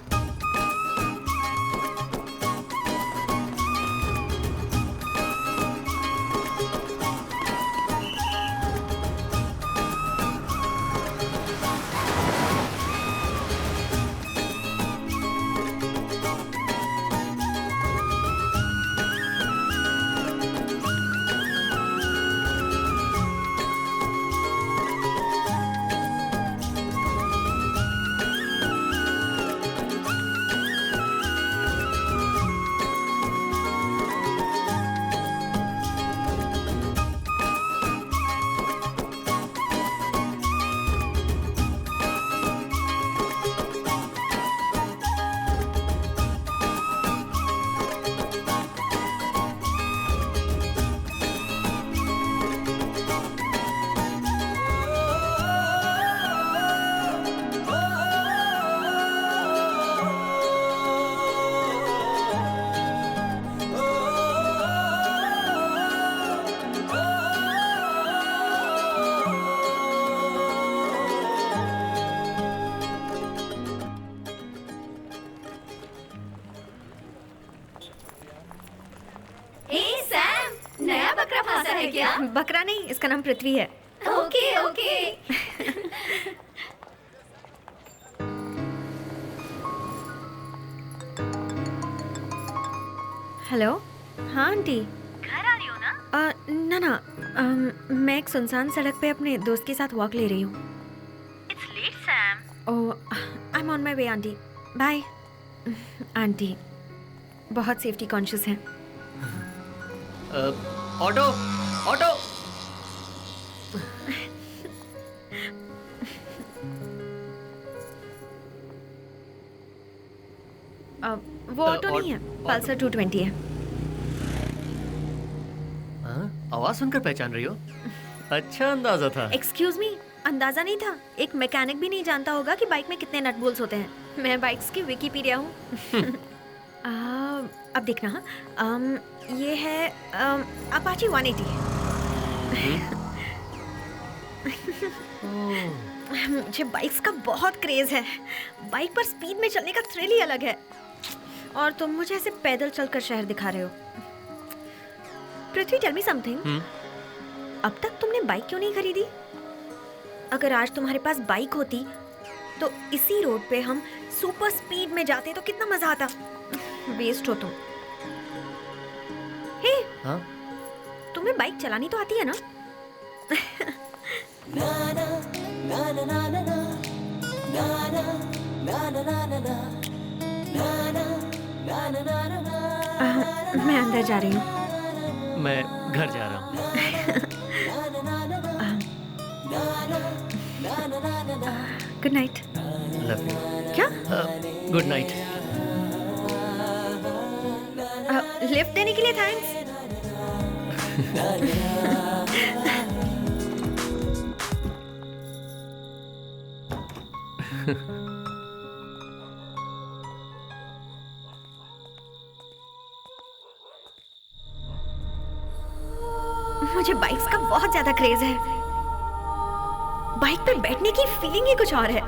क्या? बकरा नहीं, इसका नाम पृथ्वी है। Okay okay. हेलो, हाँ आंटी। घर आ रही हो ना? ना मैं एक सुनसान सड़क पे अपने दोस्त के साथ वॉक ले रही हूँ। It's late Sam. Oh, I am on my way aunty. Bye. Aunty बहुत सेफ्टी कॉन्शियस हैं। Auto auto. वो ऑटो नहीं है, पल्सर 220 है। हाँ? आवाज सुनकर पहचान रही हो? अच्छा अंदाजा था। एक्सक्यूज मी, अंदाजा नहीं था। एक मैकेनिक भी नहीं जानता होगा कि बाइक में कितने नट बोल्ट्स होते हैं। मैं बाइक्स की विकीपीडिया हूँ। अब देखना, ये है अपाची 180। मुझे बाइक्स का बहुत क्रेज है। बाइक पर स्पीड में चलने का थ्रिल ही अलग है। और तुम मुझे ऐसे पैदल चलकर शहर दिखा रहे हो। पृथ्वी, टेल मी समथिंग। अब तक तुमने बाइक क्यों नहीं खरीदी? अगर आज तुम्हारे पास बाइक होती तो इसी रोड पे हम सुपर स्पीड में जाते तो कितना मजा आता। वेस्ट हो तुम। हे, हाँ? तुम्हें बाइक चलानी तो आती है ना? मैं अंदर जा रही हूँ। मैं घर जा रहा हूँ। Good night. Love you. क्या? Good night. लिफ्ट देने के लिए थैंक्स। मुझे बाइक्स का बहुत ज्यादा क्रेज है। बाइक पर बैठने की फीलिंग ही कुछ और है।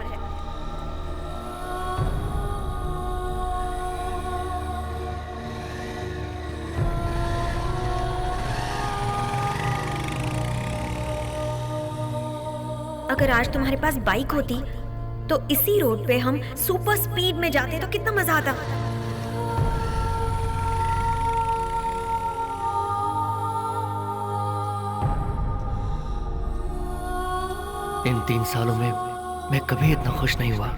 अगर आज तुम्हारे पास बाइक होती तो इसी रोड पे हम सुपर स्पीड में जाते तो कितना मजा आता। इन 3 सालों में मैं कभी इतना खुश नहीं हुआ।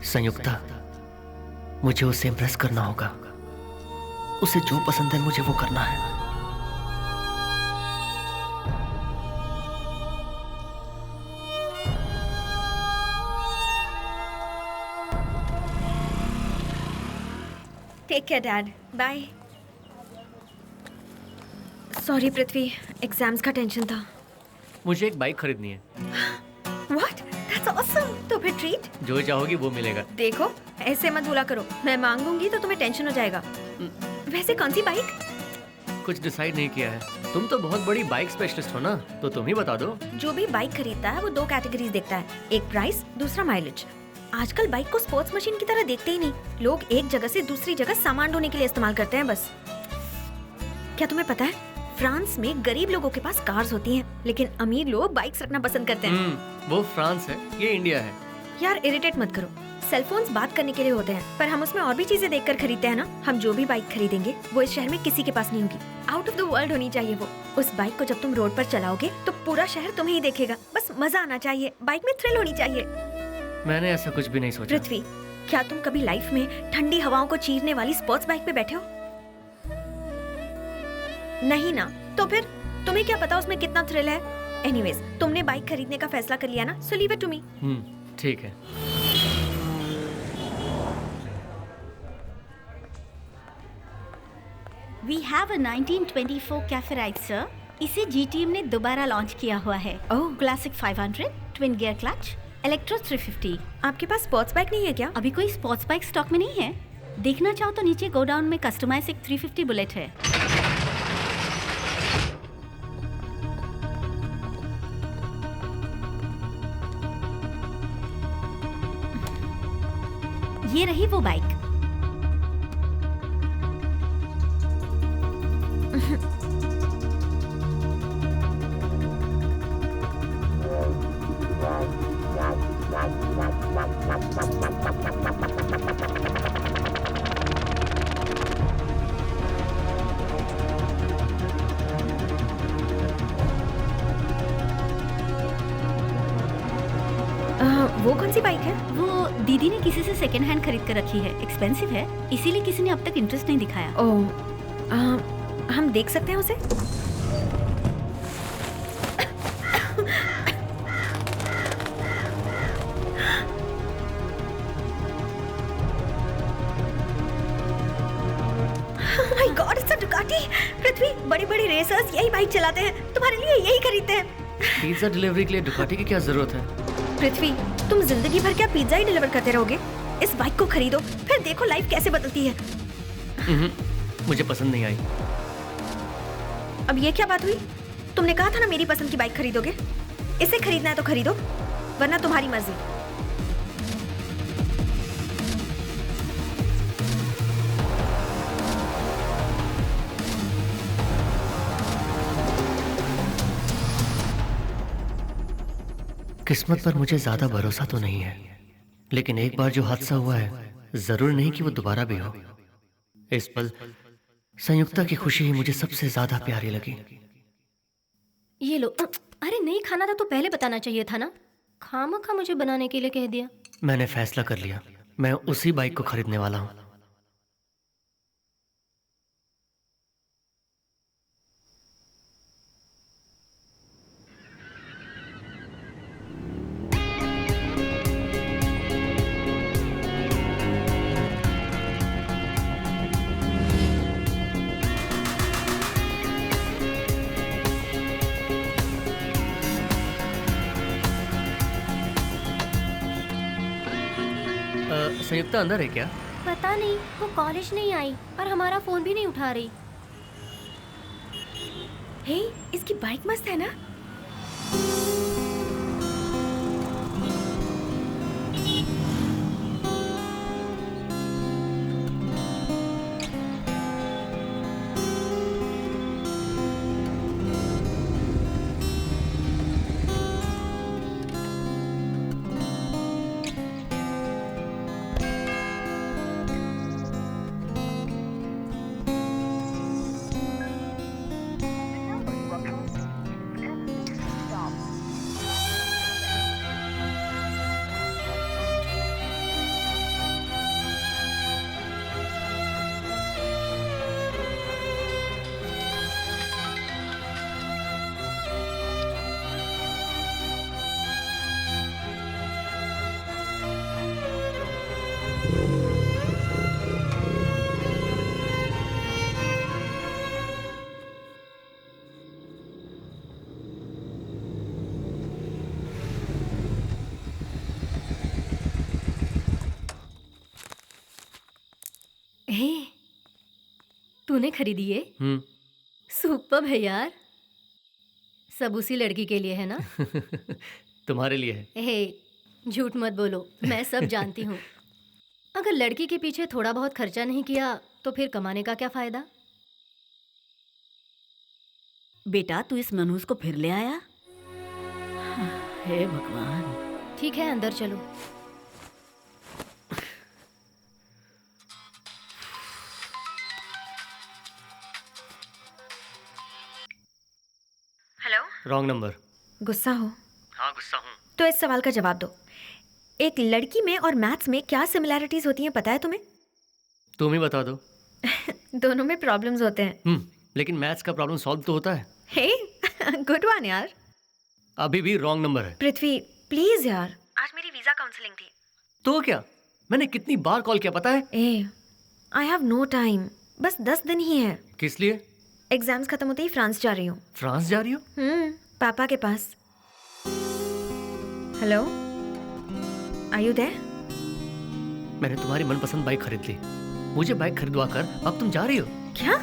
संयुक्ता, मुझे उसे इम्प्रेस करना होगा। उसे जो पसंद है मुझे वो करना है। Take care dad. Bye. Sorry Prithvi, exams का टेंशन था। मुझे एक बाइक खरीदनी है। What? That's awesome! तो फिर ट्रीट? जो चाहोगी वो मिलेगा। देखो, ऐसे मत बोला करो। मैं मांगूंगी तो तुम्हें टेंशन हो जाएगा। वैसे कौन सी बाइक? कुछ डिसाइड नहीं किया है। तुम तो बहुत बड़ी बाइक स्पेशलिस्ट हो ना, तो तुम ही बता दो। जो भी बाइक खरीदता है वो 2 कैटेगरीज देखता है, एक प्राइस, दूसरा माइलेज। आजकल बाइक को स्पोर्ट्स मशीन की तरह देखते ही नहीं। लोग एक जगह से दूसरी जगह सामान ढोने के लिए इस्तेमाल करते हैं बस। क्या तुम्हें पता है, फ्रांस में गरीब लोगों के पास कार्स होती हैं, लेकिन अमीर लोग बाइक्स रखना पसंद करते हैं। वो फ्रांस है, ये इंडिया है। यार इरिटेट मत करो। सेलफोन्स बात करने के लिए होते हैं, पर हम उसमें और भी चीजें देखकर खरीदते हैं ना। हम जो भी बाइक खरीदेंगे वो इस शहर में किसी के पास नहीं होगी। आउट ऑफ द वर्ल्ड होनी चाहिए वो। उस बाइक को जब तुम रोड पर चलाओगे तो पूरा शहर तुम्हें ही देखेगा। बस मजा आना चाहिए, बाइक में थ्रिल होनी चाहिए। मैंने ऐसा कुछ भी नहीं सोचा। पृथ्वी, क्या तुम कभी लाइफ में ठंडी हवाओं को चीरने वाली स्पोर्ट्स बाइक पे बैठे हो? नहीं ना, तो फिर तुम्हें क्या पता उसमें कितना थ्रिल है। एनीवेज, तुमने बाइक खरीदने का फैसला कर लिया ना, so leave it to me. ठीक है। We have a 1924 cafe ride sir. इसे GTM ने दोबारा लॉन्च किया हुआ है। Oh, classic 500, twin gear clutch, electro 350। आपके पास स्पोर्ट्स बाइक नहीं है क्या? अभी कोई स्पोर्ट्स बाइक स्टॉक में नहीं है। देखना चाहो तो नीचे गोडाउन में कस्टमाइज एक 350 बुलेट है। ये रही वो बाइक। वो कौन सी बाइक है? वो दीदी ने किसी से सेकंड हैंड खरीद कर रखी है, एक्सपेंसिव है, इसीलिए किसी ने अब तक इंटरेस्ट नहीं दिखाया। ओह, हम देख सकते हैं उसे? My god, it's a Ducati. Prithvi, बड़े-बड़े रेसर्स यही बाइक चलाते हैं, तुम्हारे लिए यही खरीदते हैं। पिज्जा डिलीवरी के लिए डुकाटी की क्या जरूरत है? पृथ्वी, तुम जिंदगी भर क्या पिज्जा ही डिलीवर करते रहोगे? इस बाइक को खरीदो, फिर देखो लाइफ कैसे बदलती है। मुझे पसंद नहीं आई। अब ये क्या बात हुई? तुमने कहा था ना मेरी पसंद की बाइक खरीदोगे। इसे खरीदना है तो खरीदो, वरना तुम्हारी मर्जी। किस्मत पर मुझे ज्यादा भरोसा तो नहीं है, लेकिन एक बार जो हादसा हुआ है, जरूर नहीं कि वो दोबारा भी हो। इस पल संयुक्ता की खुशी ही मुझे सबसे ज्यादा प्यारी लगी। ये लो। अरे नहीं खाना था तो पहले बताना चाहिए था ना। खामखा मुझे बनाने के लिए कह दिया। मैंने फैसला कर लिया, मैं उसी बाइक को खरीदने वाला हूँ। संयुक्ता अंदर है क्या? पता नहीं, वो कॉलेज नहीं आई और हमारा फोन भी नहीं उठा रही। हे, इसकी बाइक मस्त है ना? हे, तूने खरीदी ये? सुपर्ब है यार। सब उसी लड़की के लिए है ना? तुम्हारे लिए है। हे, झूठ मत बोलो, मैं सब जानती हूँ। अगर लड़की के पीछे थोड़ा बहुत खर्चा नहीं किया तो फिर कमाने का क्या फायदा? बेटा, तू इस मनहूस को फिर ले आया? हे भगवान। ठीक है, अंदर चलो। हेलो? Wrong number. गुस्सा हो? हाँ, गुस्सा हूँ। तो इस सवाल का जवाब दो। एक लड़की में और मैथ्स में क्या सिमिलैरिटीज होती हैं, पता है तुम्हें? तुम ही बता दो। दोनों में प्रॉब्लम्स होते हैं। लेकिन मैथ्स का प्रॉब्लम सॉल्व तो होता है। हे, गुड वन यार। अभी भी रॉन्ग नंबर है। पृथ्वी प्लीज यार, आज मेरी वीजा काउंसलिंग थी। तो क्या, मैंने कितनी बार कॉल किया पता है? आई हैव नो टाइम, बस 10 दिन ही है। किस लिए? एग्जाम्स खत्म होते ही फ्रांस जा रही हूँ। फ्रांस जा रही हो? पापा के पास। Hello, are you there? मैंने तुम्हारी मनपसंद बाइक खरीद ली। मुझे बाइक खरीदवा कर अब तुम जा रही हो? क्या?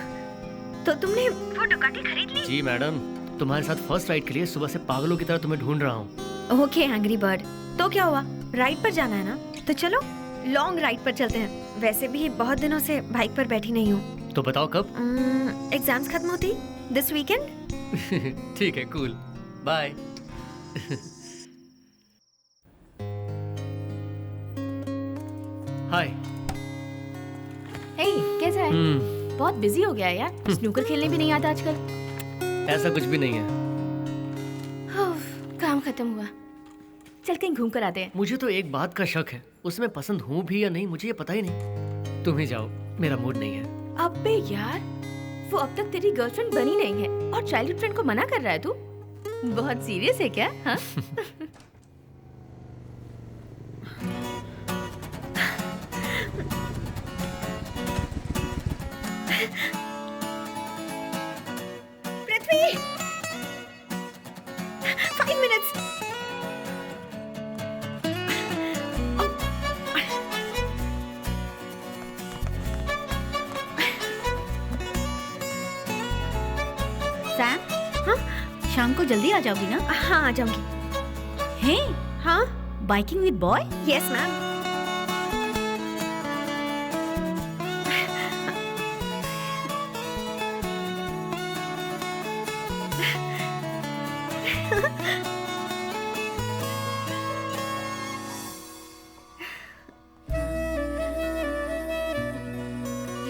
तो तुमने वो डुकाटी खरीद ली? जी मैडम, तुम्हारे साथ फर्स्ट राइड के लिए सुबह से पागलों की तरह तुम्हें ढूंढ रहा हूँ। ओके एंग्री बर्ड, तो क्या हुआ? राइड पर जाना है ना, तो चलो लॉन्ग राइड पर चलते हैं। वैसे भी बहुत दिनों से बाइक पर बैठी नहीं हूँ। तो बताओ कब? एग्जाम्स खत्म होती दिस वीकेंड। ठीक है, कूल, बाय। हाय। हे, कैसा है? बहुत बिजी हो गया है यार। स्नूकर खेलने भी नहीं आता आजकल। ऐसा कुछ भी नहीं है। काम खत्म हुआ। चल कहीं घूम कर आते हैं। मुझे तो एक बात का शक है, उसमें पसंद हूँ भी या नहीं मुझे ये पता ही नहीं। तुम ही जाओ, मेरा मूड नहीं है। अबे यार, वो अब तक तेरी गर्लफ्रेंड बनी नहीं है और चाइल्डहुड फ्रेंड को मना कर रहा है तू? बहुत सीरियस है क्या? हाँ? पृथ्वी 5 मिनट्स। सैम, हाँ शाम को जल्दी आ जाओगी ना? हाँ आ जाऊंगी। हे, हाँ biking with boy? Yes ma'am.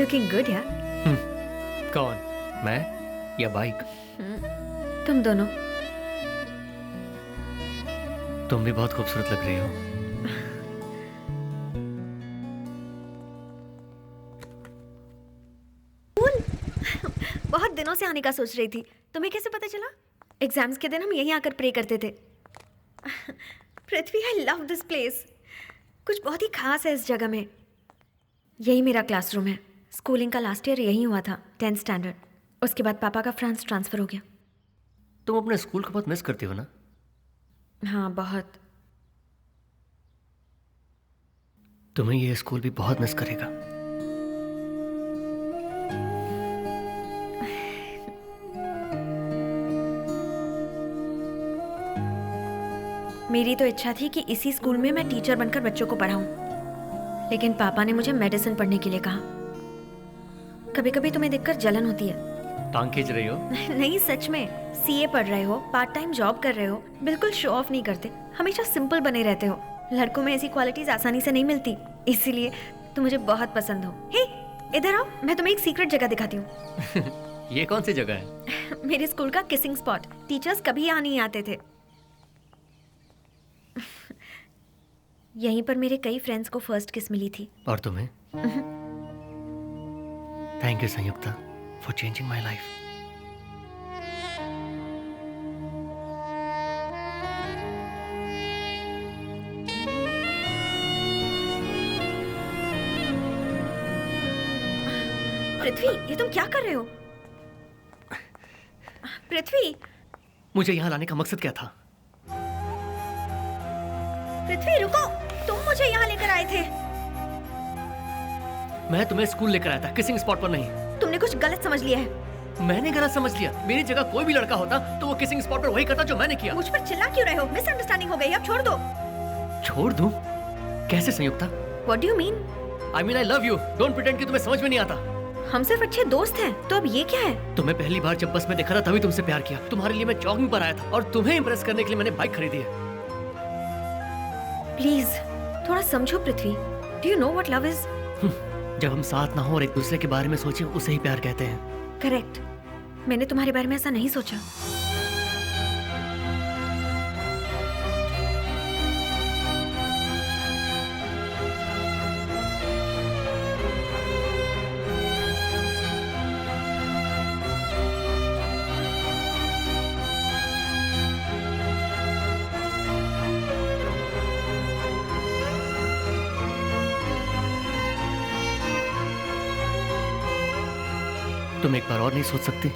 Looking good यार। कौन, मैं या बाइक? तुम दोनों। तुम भी बहुत खूबसूरत लग रही हो। बहुत दिनों से आने का सोच रही थी। तुम्हें कैसे पता चला? एग्जाम्स के दिन हम यहीं आकर प्रे करते थे। पृथ्वी, आई लव दिस प्लेस। कुछ बहुत ही खास है इस जगह में। यही मेरा क्लासरूम है। स्कूलिंग का लास्ट ईयर यहीं हुआ था, 10th स्टैंडर्ड। उसके बाद पापा का फ्रांस ट्रांसफर हो गया। तुम अपने स्कूल को बहुत मिस करती हो ना? हाँ बहुत। तुम्हें ये स्कूल भी बहुत मिस करेगा। मेरी तो इच्छा थी कि इसी स्कूल में मैं टीचर बनकर बच्चों को पढ़ाऊं, लेकिन पापा ने मुझे मेडिसिन पढ़ने के लिए कहा। कभी कभी तुम्हें देखकर जलन होती है। टांग खींच रही हो? नहीं सच में। सीए पढ़ रहे हो, पार्ट टाइम जॉब कर रहे हो, बिल्कुल शो ऑफ नहीं करते, हमेशा सिंपल बने रहते हो। लड़कों में ऐसी क्वालिटीज आसानी से नहीं मिलती, इसीलिए तुम मुझे बहुत पसंद हो। हे, इधर आओ, मैं तुम्हें एक सीक्रेट जगह दिखाती हूँ। ये कौन सी जगह है? मेरे स्कूल का किसिंग स्पॉट। टीचर्स कभी यहाँ नहीं आते थे। यहीं पर मेरे कई फ्रेंड्स को फर्स्ट किस मिली थी। और तुम्हें? Thank you Samyukta for changing my life. Prithvi, ये तुम क्या कर रहे हो? पृथ्वी, मुझे यहाँ लाने का मकसद क्या था? पृथ्वी रुको, तुम मुझे यहाँ लेकर आए थे। मैं तुम्हें स्कूल लेकर आया था, किसिंग स्पॉट पर नहीं। तुमने कुछ गलत समझ लिया है। मैंने गलत समझ लिया? मेरी जगह कोई भी लड़का होता तो वो किसिंग स्पॉट पर वही करता जो मैंने किया। मुझ पर चिल्ला क्यों रहे हो? मिसअंडरस्टैंडिंग हो गई, अब छोड़ दो। छोड़ दूं? कैसे संयुक्ता? What do you mean? I mean I love you. Don't pretend कि तुम्हें समझ में नहीं आता। हम सिर्फ अच्छे दोस्त हैं, तो अब ये क्या है? तुम्हें पहली बार जब बस में देखा था तभी तुमसे प्यार किया। तुम्हारे लिए मैं जॉगिंग पर आया था और तुम्हें इम्प्रेस करने के लिए मैंने बाइक खरीदी है। प्लीज थोड़ा समझो पृथ्वी। Do you know what love is? जब हम साथ ना हो और एक दूसरे के बारे में सोचे उसे ही प्यार कहते हैं। करेक्ट। मैंने तुम्हारे बारे में ऐसा नहीं सोचा। तुम एक बार और नहीं सोच सकती?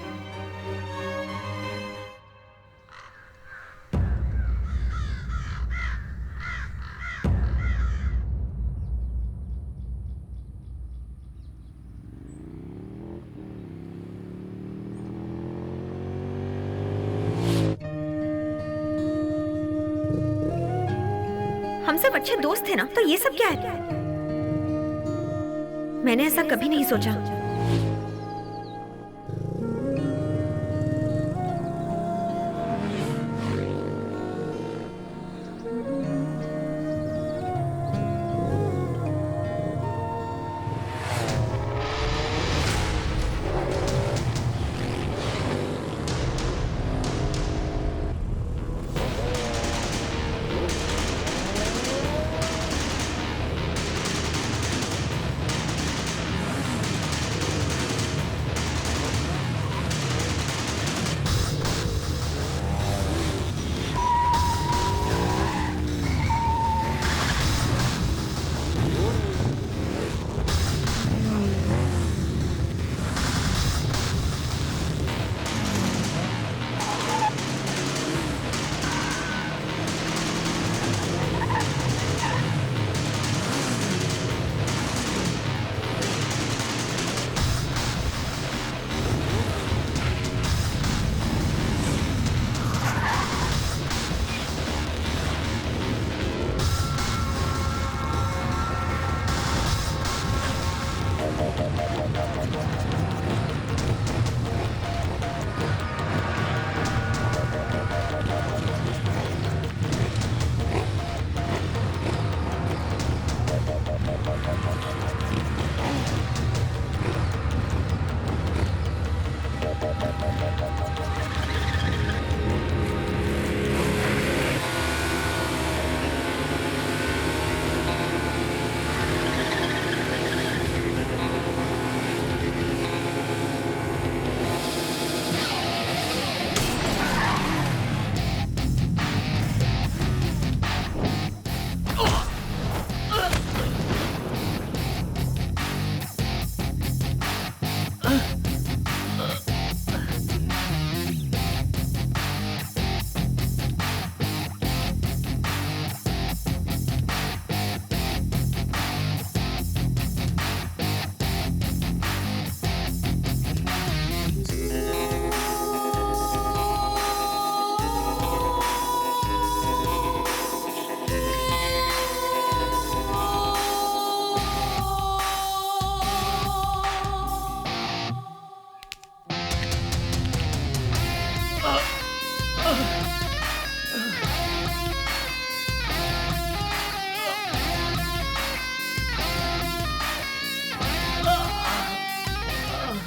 हम सब अच्छे दोस्त थे ना, तो ये सब क्या है? मैंने ऐसा कभी नहीं सोचा।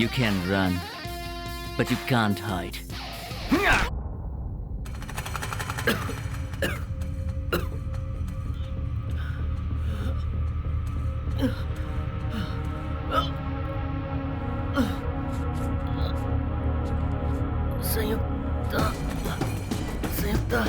You can run, but you can't hide. Samyukta, Samyukta.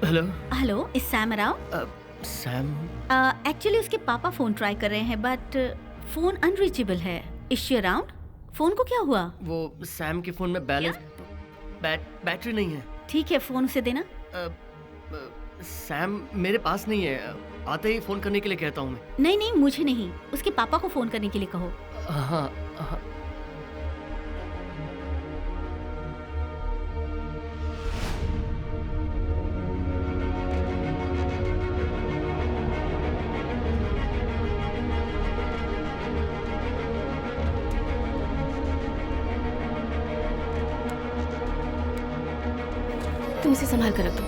Hello hello, is Sam around? Sam? Actually उसके पापा फोन ट्राई कर रहे हैं बट फोन अनरीचेबल है। Is she around? फोन को क्या हुआ? वो सैम के फोन में बैलेंस बैटरी नहीं है। ठीक है, फोन उसे देना। सैम मेरे पास नहीं है, आते ही फोन करने के लिए कहता हूँ मैं। नहीं नहीं, मुझे नहीं, उसके पापा को फोन करने के लिए कहो। हाँ हाँ। तुम इसे संभाल कर रख दो।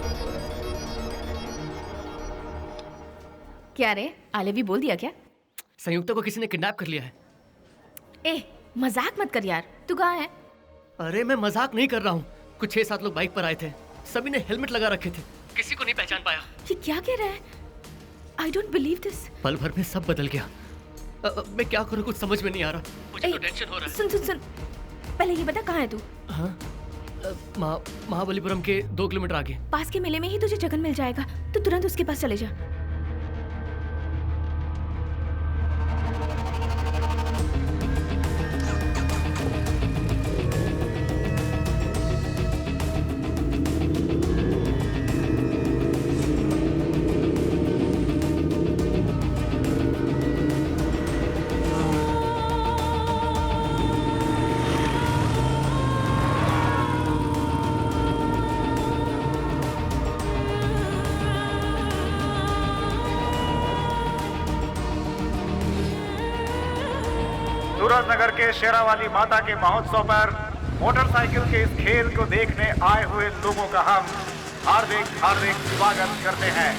क्या रे, आले भी बोल दिया क्या? संयुक्ता को किसी ने किडनैप कर लिया है। ए, मजाक मत कर यार, तू कहाँ है? अरे मैं मजाक नहीं कर रहा हूँ। कुछ 6-7 लोग बाइक पर आए थे, सभी ने हेलमेट लगा रखे थे, किसी को नहीं पहचान पाया। ये क्या कह रहा है? I don't believe this. पल भर में सब बदल गया। मैं क्या करूँ, कुछ समझ में नहीं आ रहा। मुझे तो टेंशन हो रहा है। सुन सुन सुन, पहले ये बता कहाँ है तू? हाँ, महाबलीपुरम के 2 किलोमीटर आगे। पास के मेले में ही तुझे जगन मिल जाएगा, तो तुरंत उसके पास चले जा। सूरजनगर के शेरावाली माता के महोत्सव पर मोटरसाइकिल के इस खेल को देखने आए हुए लोगों का हम हार्दिक हार्दिक स्वागत करते हैं।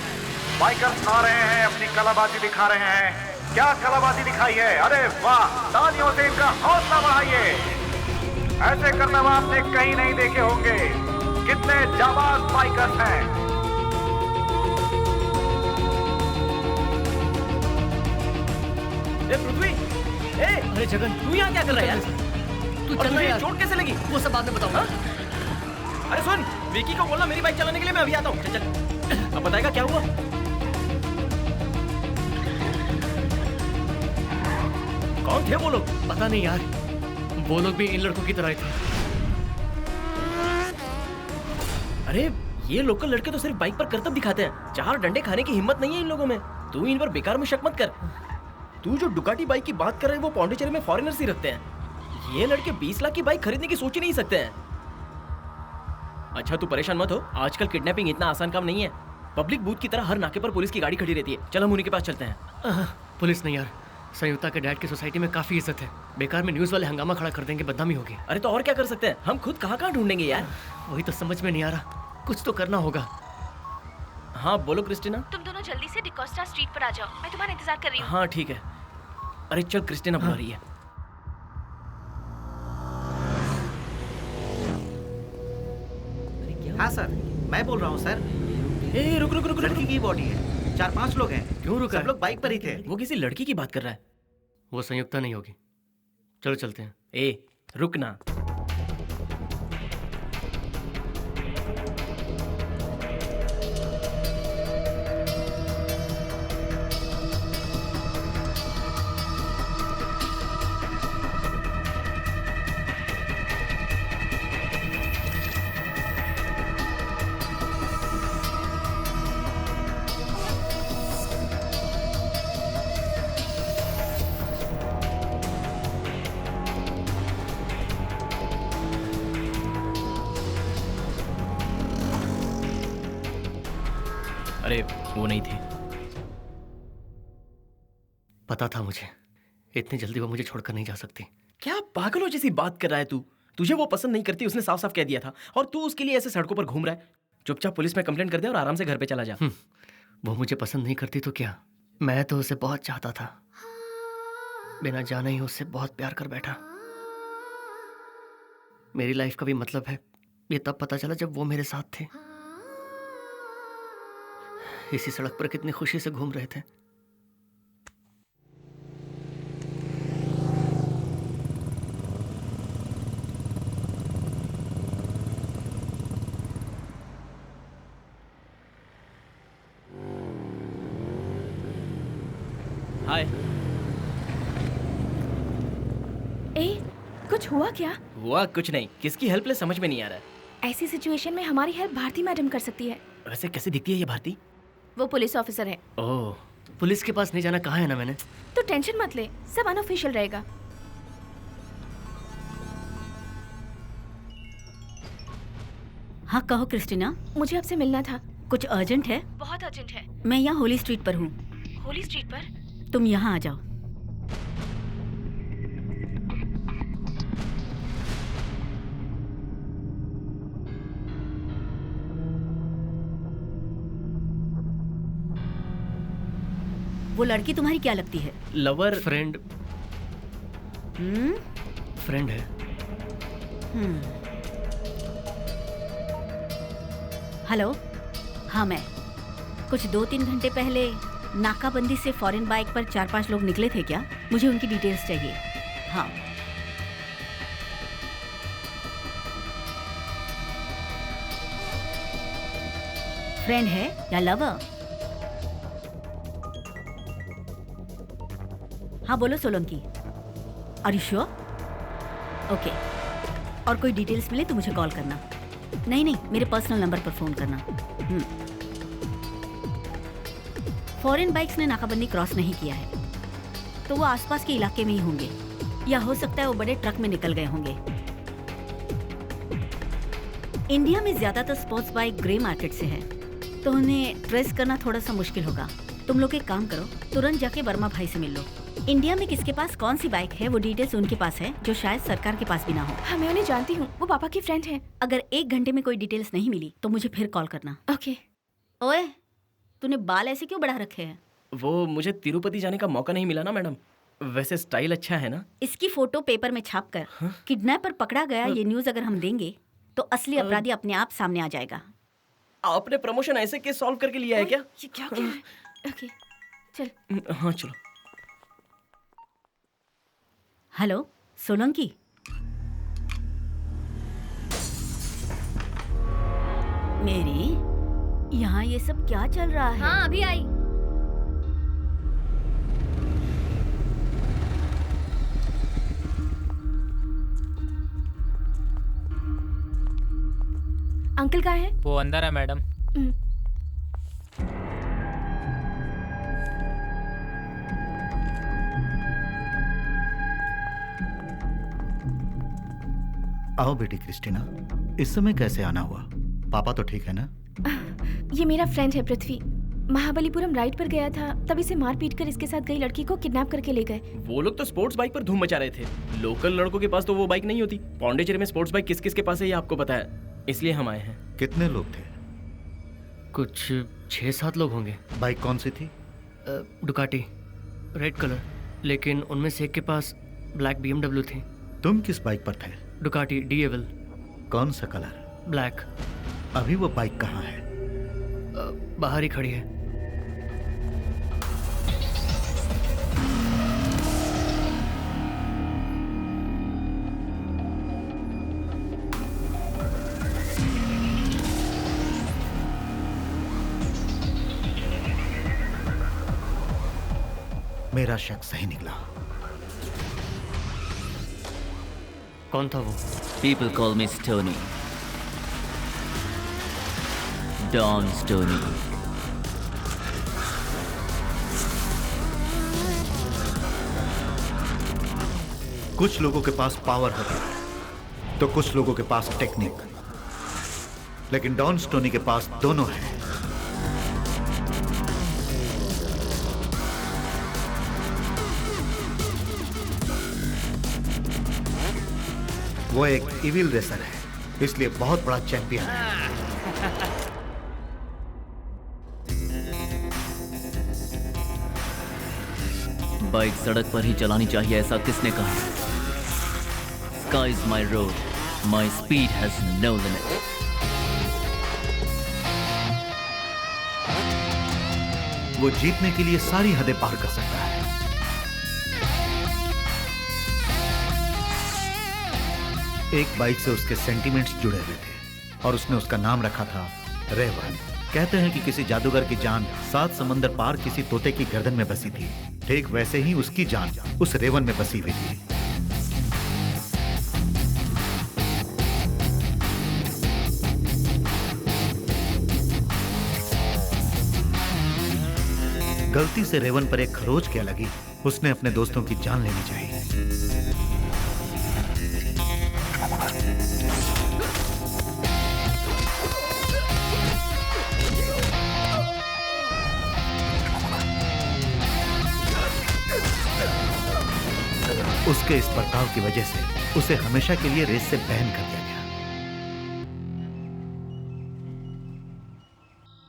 बाइकर्स आ रहे हैं, अपनी कलाबाजी दिखा रहे हैं। क्या कलाबाजी दिखाई है? अरे वाह, तालियों से इनका हौसला बढ़ाइए। ऐसे करतब आपने कहीं नहीं देखे होंगे। कितने जाबाज बाइकर्स हैं। पृथ्वी, अरे जगन, तू यहाँ क्या कर रहा है यार? तू और चल तुझे यार। चोट कैसे लगी? वो सब बाद में बताऊंगा। अरे सुन, विकी को बोलना मेरी बाइक चलाने के लिए, मैं अभी आता हूँ। चल चल, अब बताएगा क्या हुआ? कौन थे वो लोग? पता नहीं यार, वो लोग भी इन लड़कों की तरह थे। अरे ये लोकल लड़के तो सिर्फ बाइक पर करतब दिखाते हैं, 4 डंडे खाने की हिम्मत नहीं है इन लोगों में। तू इन पर बेकार में शक मत कर। तू जो डुकाटी बाइक की बात कर रहे हैं वो पौंडीचेरी में फॉरेनर्स ही रखते हैं। ये लड़के 20 लाख की बाइक खरीदने की सोच ही नहीं सकते हैं। अच्छा तू परेशान मत हो, आजकल किडनैपिंग इतना आसान काम नहीं है। पब्लिक बूथ की तरह हर नाके पर पुलिस की गाड़ी खड़ी रहती है। चल हम उन्हीं के पास चलते हैं। पुलिस नहीं यार, संयुक्ता के डैड की सोसाइटी में काफी इज्जत है। बेकार में न्यूज वाले हंगामा खड़ा कर देंगे, बदनामी होगी। अरे तो और क्या कर सकते हैं, हम खुद कहाँ कहाँ ढूंढेंगे यार। वही तो समझ में नहीं आ रहा, कुछ तो करना होगा। हाँ बोलो क्रिस्टीना। तुम दोनों जल्दी से डिकोस्टा स्ट्रीट पर आ जाओ, मैं तुम्हारा इंतजार कर रही हूँ। हाँ ठीक है। अरे चल, क्रिस्टीना बुला रही है। हाँ सर, मैं बोल रहा हूँ सर। ए रुक रुक रुक रुक लड़की की बॉडी है, 4-5 लोग हैं। क्यों रुका सब है? लोग बाइक पर ही थे। वो किसी लड़की की बात कर रहा है। वो संयुक्ता नहीं होगी। चलो चलते हैं। ए रुक ना। अरे वो नहीं थी। पता था मुझे, इतनी जल्दी वो मुझे छोड़कर नहीं जा सकती। क्या पागलों जैसी बात कर रहा है तू? तुझे वो पसंद नहीं करती, उसने साफ साफ कह दिया था, और तू उसके लिए ऐसे सड़कों पर घूम रहा है। चुपचाप पुलिस में कंप्लेंट कर दे और आराम से घर पे चला जा। वो मुझे पसंद नहीं करती तो क्या, मैं तो उसे बहुत चाहता था। बिना जाने ही उससे बहुत प्यार कर बैठा। मेरी लाइफ का भी मतलब है ये तब पता चला जब वो मेरे साथ थे। इसी सड़क पर कितनी खुशी से घूम रहे थे। हाय। ए, कुछ हुआ क्या? हुआ कुछ नहीं। किसकी हेल्प ले समझ में नहीं आ रहा है। ऐसी सिचुएशन में हमारी हेल्प भारती मैडम कर सकती है। वैसे कैसे दिखती है ये भारती? वो पुलिस ऑफिसर है। ओह, पुलिस के पास नहीं जाना कहा है ना मैंने। तो टेंशन मत ले, सब अनऑफिशियल रहेगा। हाँ कहो क्रिस्टीना। मुझे आपसे मिलना था। कुछ अर्जेंट है? बहुत अर्जेंट है। मैं यहाँ होली स्ट्रीट पर हूँ। होली स्ट्रीट पर? तुम यहाँ आ जाओ। वो लड़की तुम्हारी क्या लगती है? लवर? फ्रेंड। फ्रेंड है। हेलो। हाँ मैं कुछ 2-3 घंटे पहले नाकाबंदी से फॉरेन बाइक पर 4-5 लोग निकले थे क्या? मुझे उनकी डिटेल्स चाहिए। हाँ। फ्रेंड है या लवर? हाँ बोलो Solanki. Are you sure? Okay. और कोई डिटेल्स मिले तो मुझे कॉल करना। नहीं, मेरे पर्सनल नंबर पर फोन करना। फॉरेन बाइक्स ने नाकाबंदी क्रॉस नहीं किया है, तो वो आसपास के इलाके में ही होंगे, या हो सकता है वो बड़े ट्रक में निकल गए होंगे। इंडिया में ज्यादातर स्पोर्ट्स बाइक ग्रे मार्केट से है, तो उन्हें ट्रेस करना थोड़ा सा मुश्किल होगा। तुम लोग एक काम करो, तुरंत जाके वर्मा भाई से मिल लो। इंडिया में किसके पास कौन सी बाइक है वो डिटेल्स उनके पास है, जो शायद सरकार के पास भी ना हो। हाँ मैं उन्हें जानती हूँ, वो पापा की फ्रेंड है। अगर 1 घंटे में कोई डिटेल्स नहीं मिली तो मुझे फिर कॉल करना। ओके। ओए, तूने बाल ऐसे क्यों बढ़ा रखे हैं? वो मुझे तिरुपति जाने का मौका नहीं मिला ना मैडम। वैसे स्टाइल अच्छा है ना? इसकी फोटो पेपर में छाप कर किडनैपर पकड़ा गया ये न्यूज अगर हम देंगे तो असली अपराधी अपने आप सामने आ जाएगा। आपने प्रमोशन ऐसे केस सॉल्व करके लिया है क्या? ये क्या क्या है? ओके चल। हाँ चलो। हेलो सोलंकी। मेरी यहाँ ये सब क्या चल रहा है? हाँ अभी आई। अंकल कहाँ है? वो अंदर है मैडम। आओ बेटी क्रिस्टीना, इस समय कैसे आना हुआ? पापा तो ठीक है ना? ये मेरा फ्रेंड है पृथ्वी। महाबलीपुरम राइड पर गया था, तब इसे मार पीट कर इसके साथ गई लड़की को किडनैप करके ले गए। वो लोग तो स्पोर्ट्स बाइक पर धूम मचा रहे थे। लोकल लड़कों के पास तो वो बाइक नहीं होती। पौंडीचेरी में स्पोर्ट्स बाइक किस किस के पास है ये आपको पता है, इसलिए हम आए हैं। कितने लोग थे? कुछ 6-7 लोग होंगे। बाइक कौन सी थी? डुकाटी, रेड कलर, लेकिन उनमें से एक के पास ब्लैक BMW थी। तुम किस बाइक पर थे? Ducati DAVL। कौन सा कलर? ब्लैक। अभी वो बाइक कहाँ है? बाहर ही खड़ी है। मेरा शक सही निकला। कौन था वो? People call me Stoney. Don Stoney. कुछ लोगों के पास पावर होता है तो कुछ लोगों के पास टेक्निक, लेकिन डॉन स्टोनी के पास दोनों है। वो एक इविल रेसर है, इसलिए बहुत बड़ा चैंपियन है। बाइक सड़क पर ही चलानी चाहिए, ऐसा किसने कहा? Sky is my road. My speed has no limit. वो जीतने के लिए सारी हदें पार कर सकता है। एक बाइक से उसके सेंटिमेंट्स जुड़े हुए थे और उसने उसका नाम रखा था रेवन। कहते हैं कि किसी जादूगर की जान 7 समंदर पार किसी तोते की गर्दन में बसी थी। ठीक वैसे ही उसकी जान उस रेवन में बसी हुई थी। गलती से रेवन पर एक खरोच क्या लगी, उसने अपने दोस्तों की जान लेनी चाहिए। उसके इस बर्ताव की वजह से उसे हमेशा के लिए रेस से बैन कर दिया गया।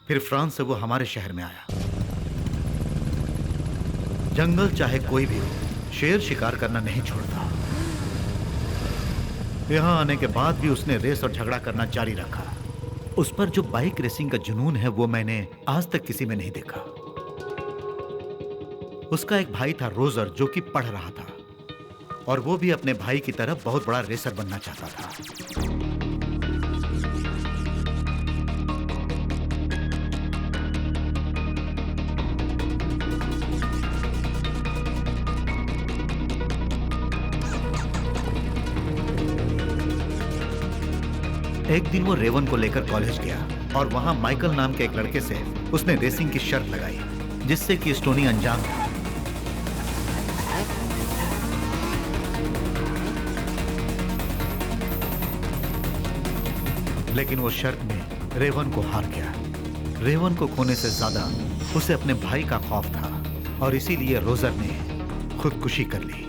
फिर फ्रांस से वो हमारे शहर में आया। जंगल चाहे कोई भी हो, शेर शिकार करना नहीं छोड़ता। यहां आने के बाद भी उसने रेस और झगड़ा करना जारी रखा। उस पर जो बाइक रेसिंग का जुनून है वो मैंने आज तक किसी में नहीं देखा। उसका एक भाई था रोजर, जो कि पढ़ रहा था और वो भी अपने भाई की तरह बहुत बड़ा रेसर बनना चाहता था। एक दिन वो रेवन को लेकर कॉलेज गया और वहां माइकल नाम के एक लड़के से उसने रेसिंग की शर्त लगाई, जिससे कि स्टोनी अनजान था। लेकिन वो शर्त में रेवन को हार गया। रेवन को खोने से ज्यादा उसे अपने भाई का खौफ था और इसीलिए रोजर ने खुदकुशी कर ली।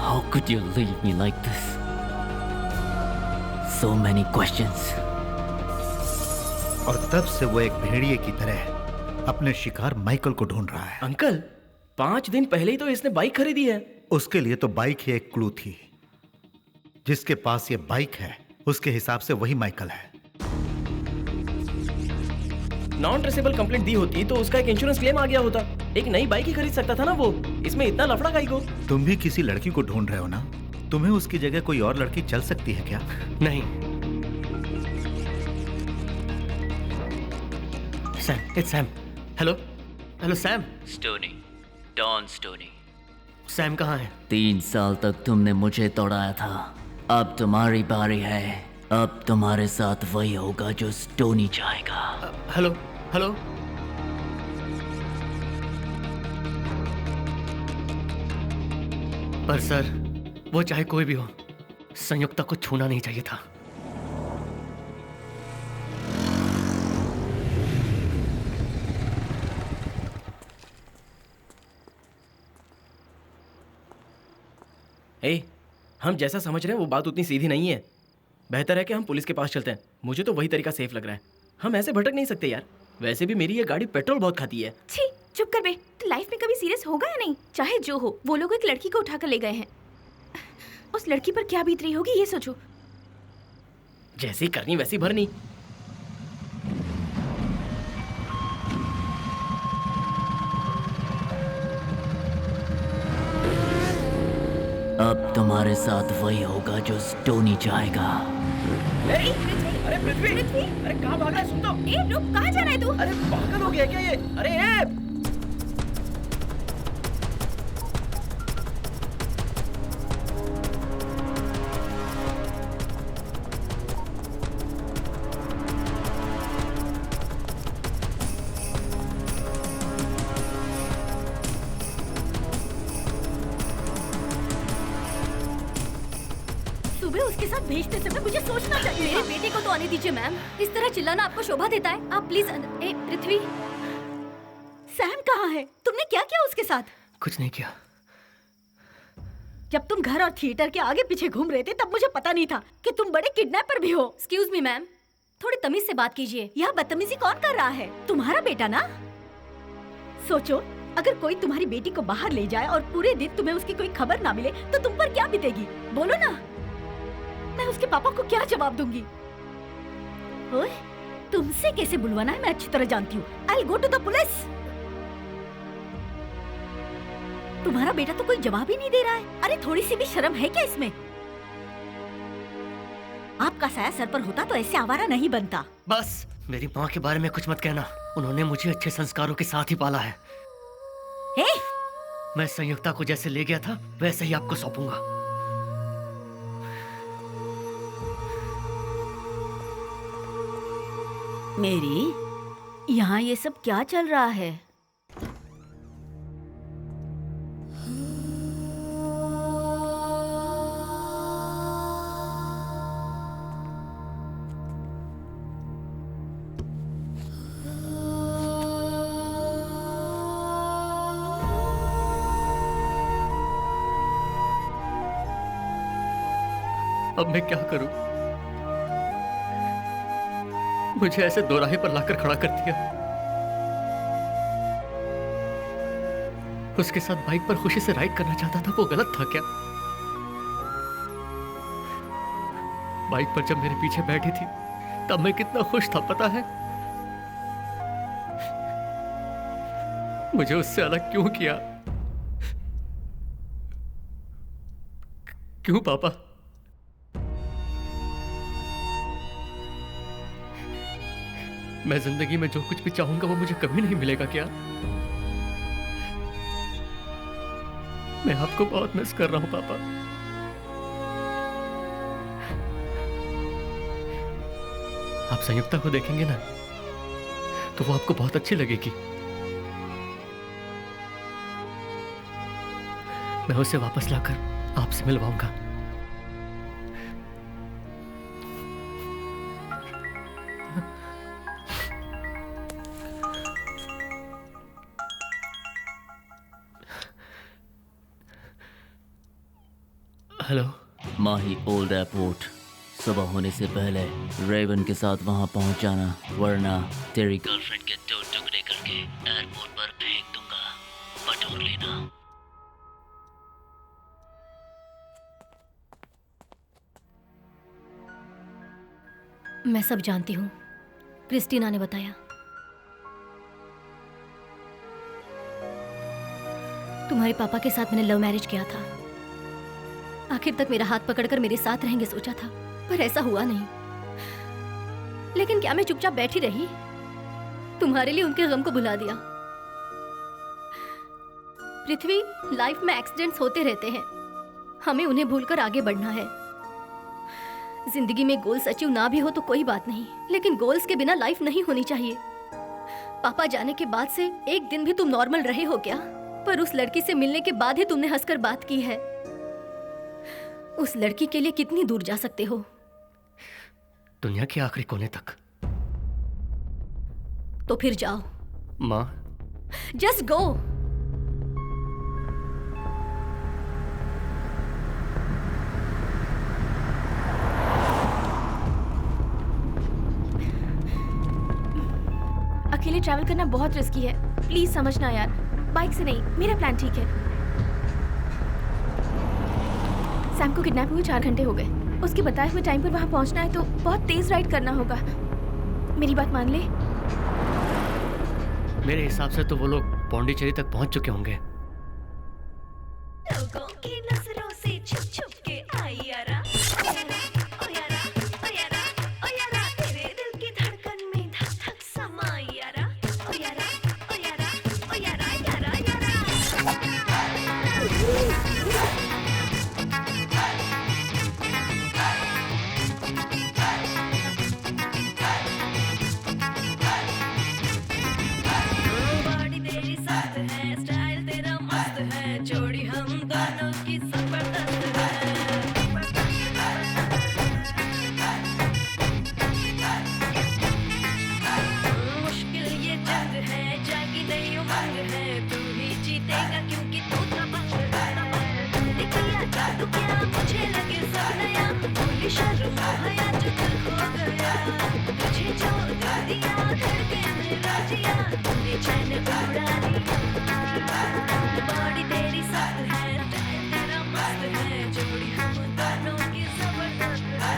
How could you leave me like this? So many questions. और तब से वो एक भेड़िए की तरह अपने शिकार माइकल को ढूंढ रहा है। अंकल, 5 दिन पहले ही तो इसने बाइक खरीदी है। उसके लिए तो बाइक ही एक क्लू थी। जिसके पास ये बाइक है उसके हिसाब से वही माइकल है। नॉन ट्रेसेबल कंप्लेंट दी होती तो उसका एक इंश्योरेंस क्लेम आ गया होता। एक नई बाइक ही खरीद सकता था ना वो। इसमें इतना लफड़ा काहे को? तुम भी किसी लड़की को ढूंढ रहे हो ना? तुम्हें उसकी जगह कोई और लड़की चल सकती है क्या? नहीं। Sam, it's Sam. Hello hello Sam. Stoney. Don Stoney. Sam कहाँ है? 3 साल तक तुमने मुझे तोड़ाया था, अब तुम्हारी बारी है। अब तुम्हारे साथ वही होगा जो स्टोनी चाहेगा। हेलो हेलो पर सर, वो चाहे कोई भी हो, संयुक्ता को छूना नहीं चाहिए था। ए, हम जैसा समझ रहे हैं वो बात उतनी सीधी नहीं है। बेहतर है कि हम पुलिस के पास चलते हैं। मुझे तो वही तरीका सेफ लग रहा है। हम ऐसे भटक नहीं सकते यार। वैसे भी मेरी ये गाड़ी पेट्रोल बहुत खाती है। छी, चुप कर बे। तो लाइफ में कभी सीरियस होगा या नहीं? चाहे जो हो, वो लोग एक लड़की को उठाकर ले गए हैं। उस लड़की पर क्या बीत रही होगी ये सोचो। जैसी करनी वैसी भरनी। अब तुम्हारे साथ वही होगा जो स्टोनी चाहेगा। अरे पृथ्वी, अरे कहाँ भाग रहा है? सुन तो। ए रुक, कहाँ जा रहा है तू? अरे पागल हो गया क्या ये? अरे सुबह उसके साथ भेजते समय मुझे सोचना चाहिए। मेरे बेटे को तो आने दीजिए मैम। इस तरह चिल्लाना आपको शोभा देता है? आप प्लीज ए पृथ्वी। सैम कहाँ है? तुमने क्या किया उसके साथ? कुछ नहीं किया। जब तुम घर और थिएटर के आगे पीछे घूम रहे थे तब मुझे पता नहीं था कि तुम बड़े किडनैपर भी हो। एक्सक्यूज मी मैम, थोड़ी तमीज से बात कीजिए। यह बदतमीजी कौन कर रहा है? तुम्हारा बेटा ना? सोचो, अगर कोई तुम्हारी बेटी को बाहर ले जाए और पूरे दिन तुम्हें उसकी कोई खबर ना मिले तो तुम पर क्या बीतेगी? बोलो ना। मैं उसके पापा को क्या जवाब दूंगी? ओए, तुमसे कैसे बुलवाना है मैं अच्छी तरह जानती हूँ। I'll go to the police। तुम्हारा बेटा तो कोई जवाब ही नहीं दे रहा है। अरे थोड़ी सी भी शर्म है क्या इसमें? आपका साया सर पर होता तो ऐसे आवारा नहीं बनता। बस, मेरी माँ के बारे में कुछ मत कहना। उन्होंने मुझे अच्छे संस्कारों के साथ ही पाला है। मैं संयुक्ता को जैसे ले गया था वैसे ही आपको सौंपूंगा। मेरी, यहाँ ये सब क्या चल रहा है? अब मैं क्या करूं? मुझे ऐसे दोराहे पर लाकर खड़ा कर दिया। उसके साथ बाइक पर खुशी से राइड करना चाहता था, वो गलत था क्या? बाइक पर जब मेरे पीछे बैठी थी तब मैं कितना खुश था पता है? मुझे उससे अलग क्यों किया? क्यों पापा? मैं जिंदगी में जो कुछ भी चाहूंगा वो मुझे कभी नहीं मिलेगा क्या? मैं आपको बहुत मिस कर रहा हूं पापा। आप संयुक्ता को देखेंगे ना तो वो आपको बहुत अच्छी लगेगी। मैं उसे वापस लाकर आपसे मिलवाऊंगा। हेलो, माही ओल्ड एयरपोर्ट। सुबह होने से पहले रेवन के साथ वहां पहुंच जाना, वरना तेरी गर्लफ्रेंड के 2 टुकड़े करके एयरपोर्ट पर फेंक दूंगा। बटोर लेना। मैं सब जानती हूँ, क्रिस्टीना ने बताया। तुम्हारे पापा के साथ मैंने लव मैरिज किया था। आखिर तक मेरा हाथ पकड़कर मेरे साथ रहेंगे सोचा था, पर ऐसा हुआ नहीं। लेकिन क्या मैं चुपचाप बैठी रही? तुम्हारे लिए उनके गम को भुला दिया। पृथ्वी, लाइफ में एक्सीडेंट्स होते रहते हैं, हमें उन्हें भूलकर आगे बढ़ना है। जिंदगी में गोल्स अचीव ना भी हो तो कोई बात नहीं, लेकिन गोल्स के बिना लाइफ नहीं होनी चाहिए। पापा जाने के बाद से एक दिन भी तुम नॉर्मल रहे हो क्या? पर उस लड़की से मिलने के बाद ही तुमने हंसकर बात की है। उस लड़की के लिए कितनी दूर जा सकते हो? दुनिया के आखिरी कोने तक। तो फिर जाओ। माँ, जस्ट गो। अकेले ट्रैवल करना बहुत रिस्की है, प्लीज समझना यार। बाइक से नहीं, मेरा प्लान ठीक है। सैम को किडनैप हुए 4 घंटे हो गए। उसके बताए हुए टाइम पर वहां पहुंचना है तो बहुत तेज राइड करना होगा। मेरी बात मान ले। मेरे हिसाब से तो वो लोग पौंडीचेरी तक पहुंच चुके होंगे। लोगों की नजरों से छुप छुप के आई यारा, ओ यारा, ओ यारा, ओ यारा, तेरे दिल की धड़कन में धक धक समाई यारा, ओ यारा, ओ यारा, ओ यारा, यारा, यारा। बॉडी तेरी सख्त है, स्टाइल तेरा मस्त है, जोड़ी हम दोनों की जबरदस्त है। मुश्किल ये जंग है, जागी नहीं उमंग है, तू ही जीतेगा क्योंकि तू दबंग है। दिखिया जादू क्या मुझे लगे सब नया, भूली शर्म हया जो दिल खो गया, तुझे जो दिल दिया धड़के मेरा जिया, तूने चैन उड़ा दिया। बॉडी तेरी सख्त है, स्टाइल तेरा मस्त है, जोड़ी हम दोनों की जबरदस्त है।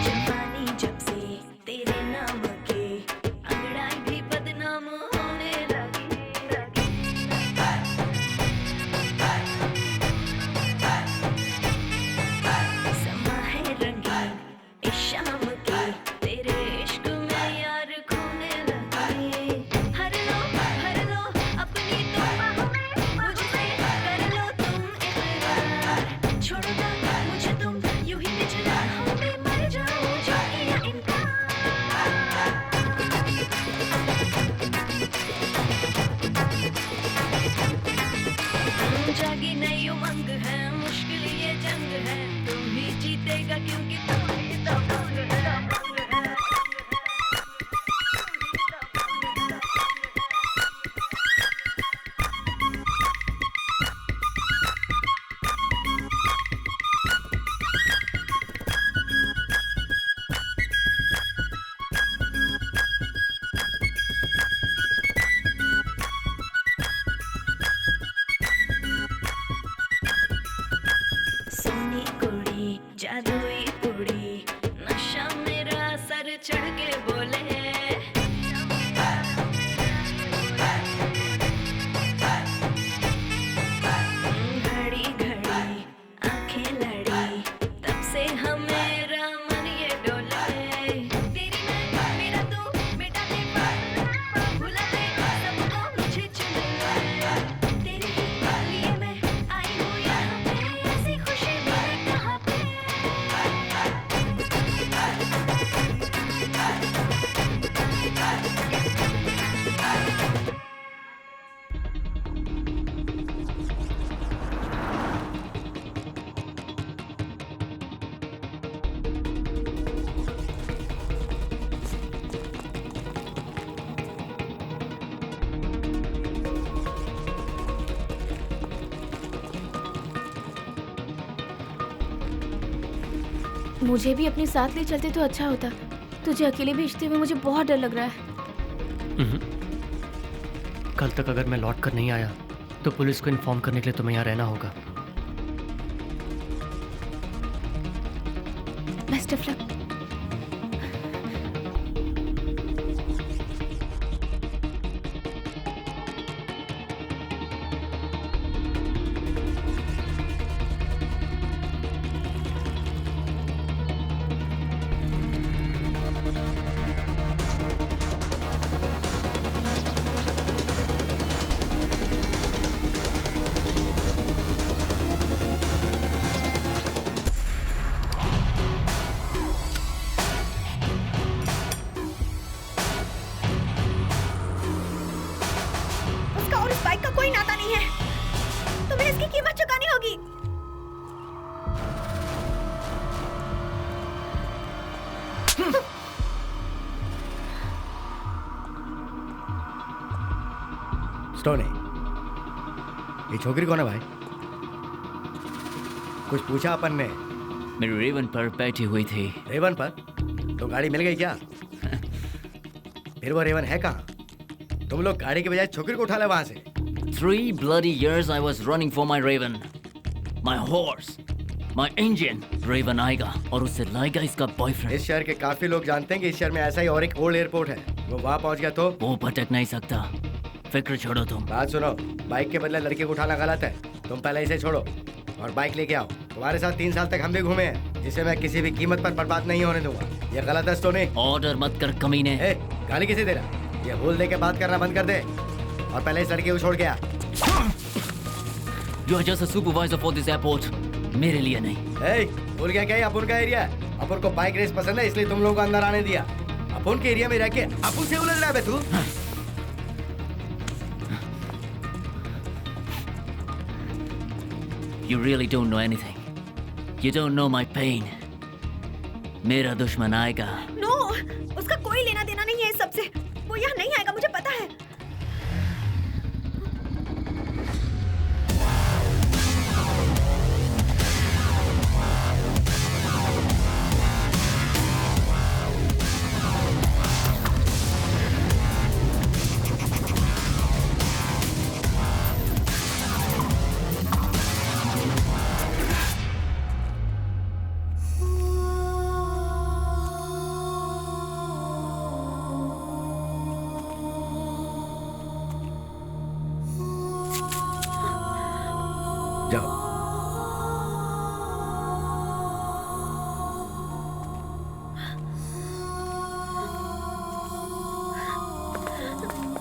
जवानी जब से तेरे नाम के, अंगड़ाई भी बदनाम होने लगी। समा है रंगीन इस शाम के, तेरे इश्क में यार खोने लगी। हर लो अपनी तुम बाहों में, मुझसे कर लो तुम इकरार, छोड़ो ना मुझे तुम यूं ही निज राहों में मर जाओ, जो किया इनकार। जागी नई उमंग है, मुश्किल ये जंग है, तुम ही जीतेगा क्योंकि तुम ही दबंग है। सोनी कुड़ी जादुई कुड़ी, नशा मेरा सर चढ़ के बोले। घड़ी घड़ी आंखें लड़ी, तब से हमेरा मन ये डोले। तेरी मैं मेरा तू बेटा दे भुला दे सबको मुझे चुन ले। तेरे ही लिए मैं आई हूँ यहाँ पे, ऐसी खुशी मेरे कहाँ पे। मुझे भी अपने साथ ले चलते तो अच्छा होता। तुझे अकेले भेजते हुए मुझे बहुत डर लग रहा है। कल तक अगर मैं लौट कर नहीं आया तो पुलिस को इन्फॉर्म करने के लिए तुम्हें यहाँ रहना होगा। Best of luck. कीमत चुकानी होगी। स्टोनी, ये छोकरी कौन है भाई? कुछ पूछा अपन ने? मेरी रेवन पर बैठी हुई थी। रेवन पर? तो गाड़ी मिल गई क्या? फिर वो रेवन है कहाँ? तुम लोग गाड़ी के बजाय छोकरी को उठा ले वहां से। 3 bloody years I was running for my Raven. My horse. My engine. Raven आएगा और उससे लाएगा इसका बॉयफ्रेंड। इस शहर के काफी लोग जानते हैं कि इस शहर में ऐसा ही और एक ओल्ड एयरपोर्ट है। वो वहाँ पहुँच गया तो? वो भटक नहीं सकता। फिक्र छोड़ो तुम। बात सुनो, बाइक के बदले लड़की को उठाना गलत है। तुम पहले इसे छोड़ो और बाइक लेके आओ। तुम्हारे साथ 3 साल तक हम भी घूमे हैं, जिसे मैं किसी भी कीमत पर बर्बाद नहीं होने दूंगा। ये गलत है स्टोनी। ऑर्डर मत कर कमीने। गाली किसे दे रहा? ये बोल दे के बात करना बंद कर दे और पहले इस लड़के को छोड़ के आ। You are just a supervisor for this airport. मेरे लिए नहीं। भूल गया क्या ये अपुन का एरिया है? अपुन को बाइक रेस पसंद है इसलिए तुम लोगों को अंदर आने दिया। अपुन के एरिया में रह के अपुन से उलझ रहा है तू? You really don't know anything. You don't know my pain. मेरा दुश्मन आएगा। नो, उसका कोई लेना देना नहीं है इस सबसे। वो यहाँ नहीं आएगा, मुझे पता है।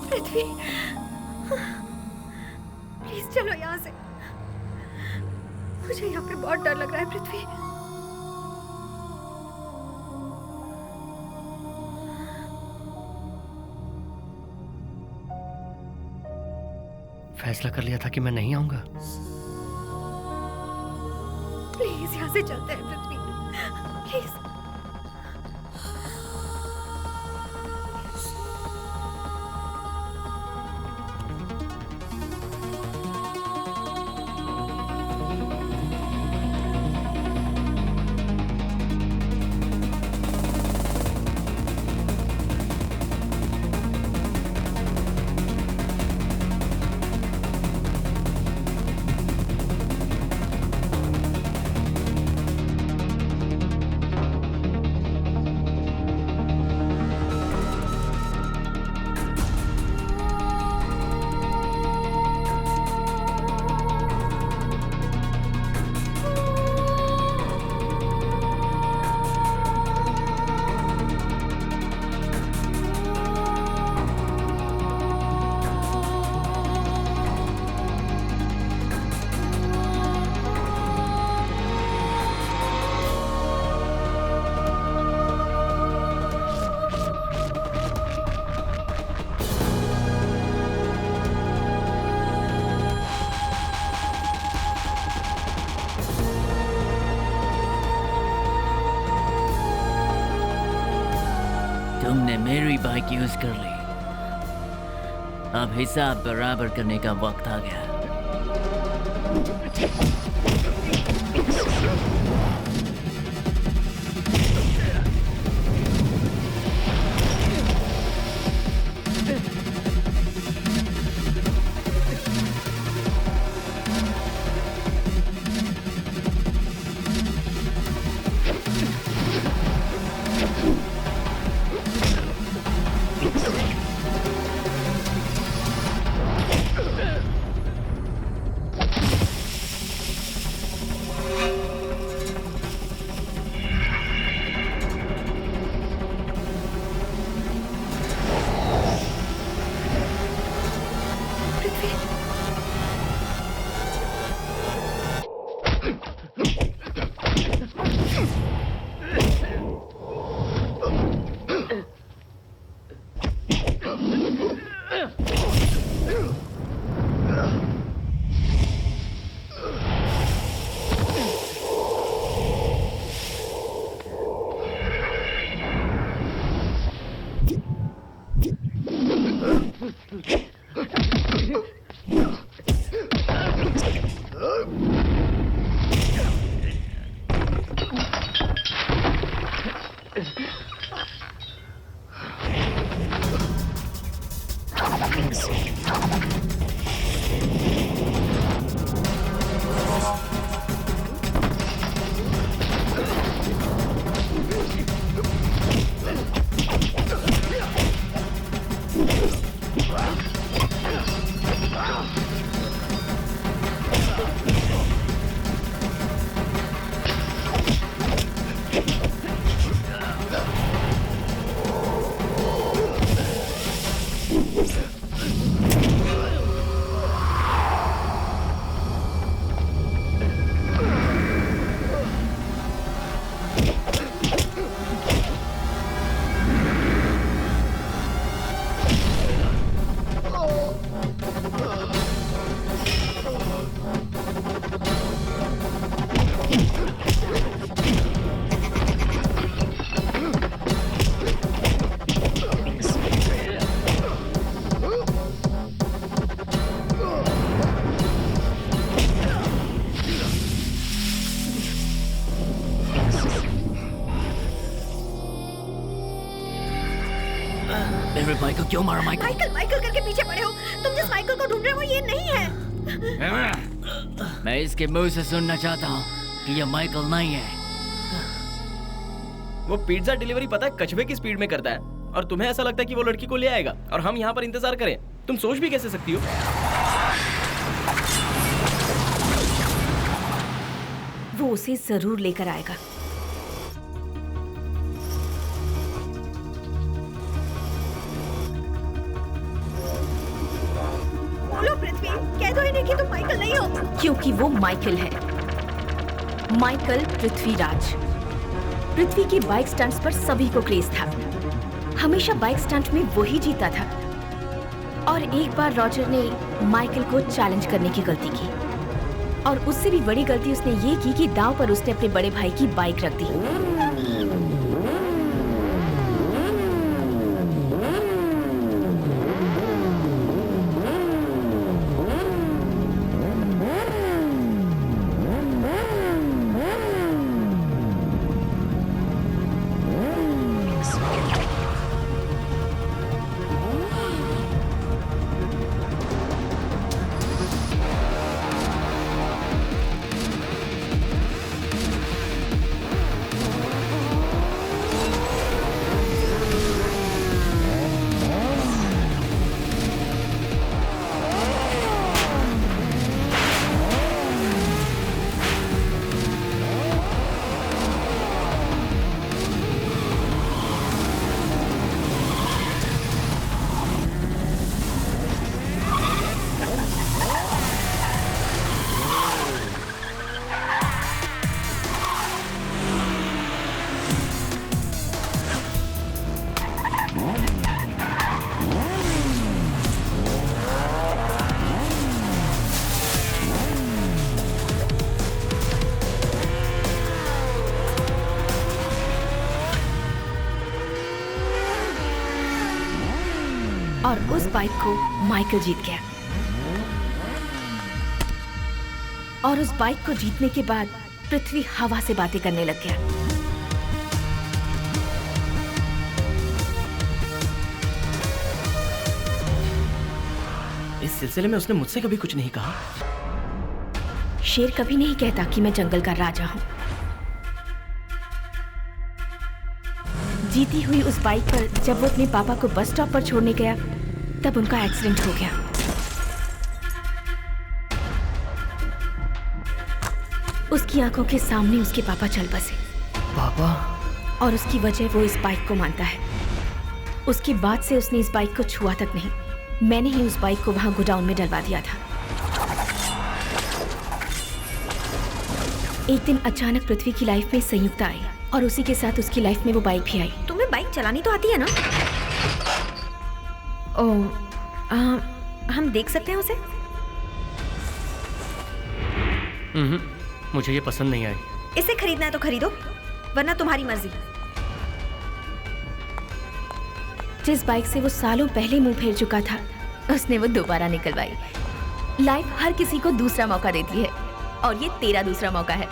पृथ्वी, प्लीज चलो यहाँ से। मुझे यहाँ पे बहुत डर लग रहा है पृथ्वी। फैसला कर लिया था कि मैं नहीं आऊंगा। प्लीज यहाँ से चलते हैं पृथ्वी, प्लीज। तुमने मेरी बाइक यूज कर ली। अब हिसाब बराबर करने का वक्त आ गया। मेरे भाई को क्यों मारा माइकल? माइकल माइकल करके पीछे पड़े हो। तुम जिस माइकल को ढूंढ रहे हो वो ये नहीं है। मैं इसके मुंह से सुनना चाहता हूँ कि ये माइकल नहीं है। वो पिज्जा डिलीवरी पता है कछुए की स्पीड में करता है और तुम्हें ऐसा लगता है कि वो लड़की को ले आएगा और हम यहाँ पर इंतजार करें। तुम सोच भी कैसे सकती हो? वो उसे जरूर लेकर आएगा। बोलो पृथ्वी, कह दो इन्हें कि तुम माइकल नहीं हो। क्योंकि वो माइकल है, माइकल पृथ्वीराज। पृथ्वी की बाइक स्टंट्स पर सभी को क्रेज था। हमेशा बाइक स्टंट में वही जीता था। और एक बार रॉजर ने माइकल को चैलेंज करने की गलती की और उससे भी बड़ी गलती उसने ये की कि दांव पर उसने अपने बड़े भाई की बाइक रख दी। और उस बाइक को माइकल जीत गया। और उस बाइक को जीतने के बाद पृथ्वी हवा से बातें करने लग गया। इस सिलसिले में उसने मुझसे कभी कुछ नहीं कहा। शेर कभी नहीं कहता कि मैं जंगल का राजा हूं। जीती हुई उस बाइक पर जब वो अपने पापा को बस स्टॉप पर छोड़ने गया तब उनका एक्सीडेंट हो गया। उसकी आंखों के सामने उसके पापा चल बसे। पापा? और उसकी वजह वो इस बाइक को मानता है। उसके बाद से उसने इस बाइक को छुआ तक नहीं। मैंने ही उस बाइक को वहां गोडाउन में डलवा दिया था। एक दिन अचानक पृथ्वी की लाइफ में संयुक्ता आई और उसी के साथ उसकी लाइफ में वो बाइक भी आई। तुम्हें बाइक चलानी तो आती है ना? हम देख सकते हैं उसे? मुझे ये पसंद नहीं आई। इसे खरीदना है तो खरीदो, वरना तुम्हारी मर्जी। जिस बाइक से वो सालों पहले मुंह फेर चुका था उसने वो दोबारा निकलवाई। लाइफ हर किसी को दूसरा मौका देती है और ये तेरा दूसरा मौका है।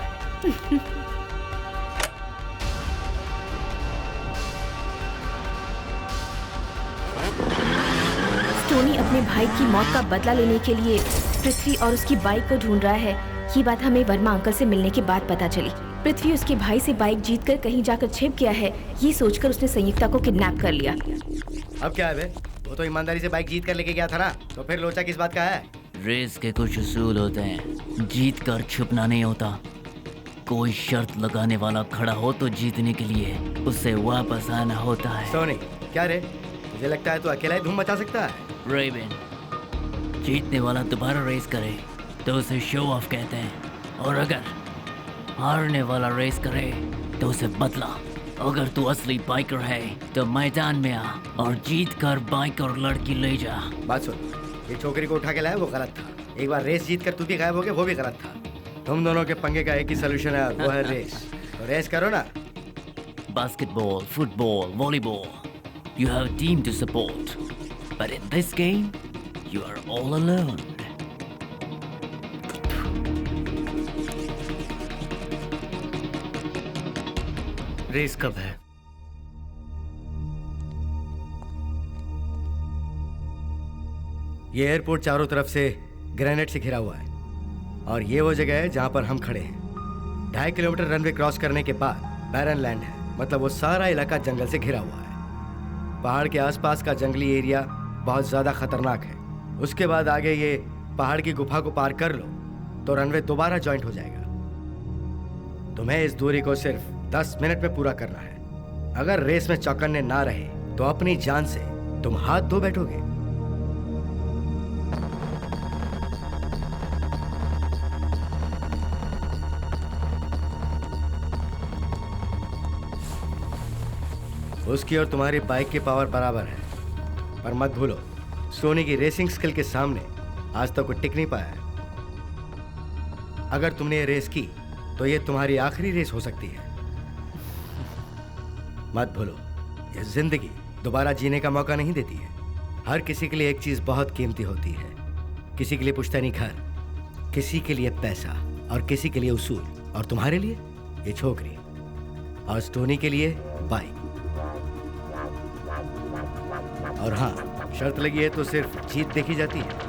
टोनी अपने भाई की मौत का बदला लेने के लिए पृथ्वी और उसकी बाइक को ढूंढ रहा है। ये बात हमें वर्मा अंकल से मिलने के बाद पता चली। पृथ्वी उसके भाई से बाइक जीतकर कहीं जाकर छिप गया है, ये सोचकर उसने संयुक्ता को किडनैप कर लिया। अब क्या है बे? वो तो ईमानदारी से बाइक जीत कर लेके गया था ना, तो फिर लोचा किस बात का है? रेस के कुछ उसूल होते हैं, जीत कर छुपना नहीं होता। कोई शर्त लगाने वाला खड़ा हो तो जीतने के लिए उसे वापस आना होता है। सोनी, क्या रे? मुझे लगता है तू अकेला ही धूम मचा सकता है। रेवन, जीतने वाला दोबारा रेस करे तो उसे शो ऑफ कहते हैं, और अगर हारने वाला रेस करे तो उसे बदला। अगर तू असली बाइकर है तो मैदान में आ और जीत कर बाइक और लड़की ले जा। बात सुन, ये छोकरी को उठा के लाया वो गलत था। एक बार रेस जीत कर तू भी गायब हो गया, वो भी गलत था। तुम दोनों के पंगे का एक ही सोल्यूशन है, वो है रेस। तो रेस करो ना। Basketball, football, volleyball, you have a team to support. But in this game, you are all alone. Race कब है? ये एयरपोर्ट चारों तरफ से ग्रेनेड से घिरा हुआ है और ये वो जगह है जहां पर हम खड़े हैं। 2.5 किलोमीटर रनवे क्रॉस करने के बाद बैरन लैंड है, मतलब वो सारा इलाका जंगल से घिरा हुआ है। पहाड़ के आसपास का जंगली एरिया बहुत ज़्यादा खतरनाक है। उसके बाद आगे ये पहाड़ की गुफा को पार कर लो तो रनवे दोबारा जॉइंट हो जाएगा। तुम्हें इस दूरी को सिर्फ 10 मिनट में पूरा करना है। अगर रेस में चौकन्ने ना रहे तो अपनी जान से तुम हाथ धो बैठोगे। उसकी और तुम्हारी बाइक की पावर बराबर है, पर मत भूलो सोनी की रेसिंग स्किल के सामने आज तक कोई टिक नहीं पाया है। अगर तुमने ये रेस की तो ये तुम्हारी आखिरी रेस हो सकती है। मत भूलो, ये जिंदगी दोबारा जीने का मौका नहीं देती है। हर किसी के लिए एक चीज बहुत कीमती होती है। किसी के लिए पुश्तैनी घर, किसी के लिए पैसा और किसी के लिए उसूल, और तुम्हारे लिए ये छोकरी, और टोनी के लिए बाइक। और हाँ, शर्त लगी है तो सिर्फ जीत देखी जाती है।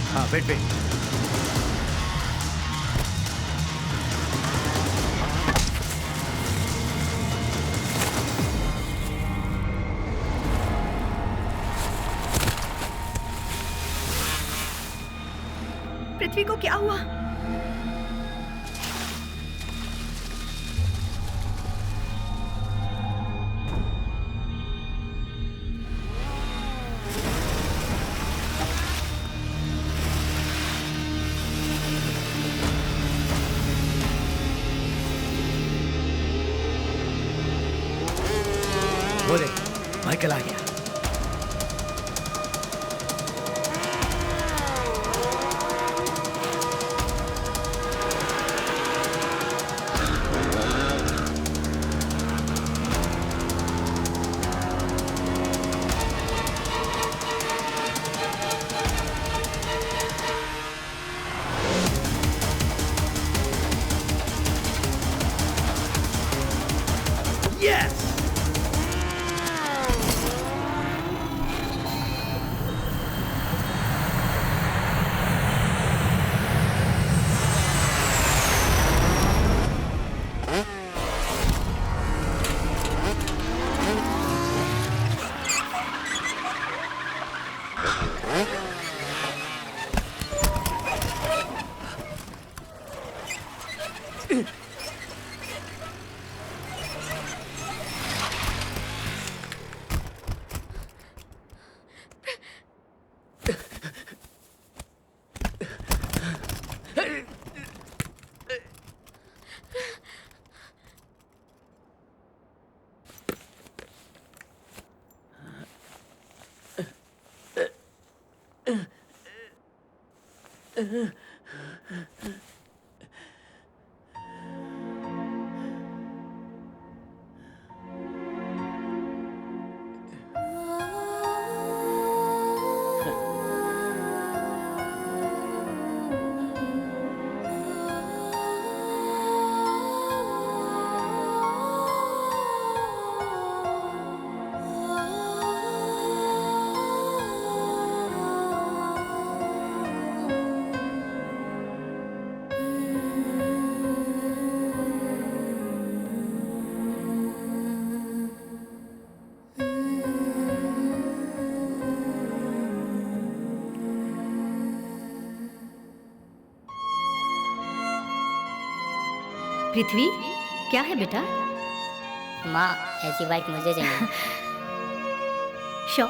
हाँ वेट वेट। पृथ्वी को क्या हुआ? वो देख, माइकल आ गया। Yes! पृथ्वी, क्या है बेटा? माँ, ऐसी बाइक मुझे चाहिए। शो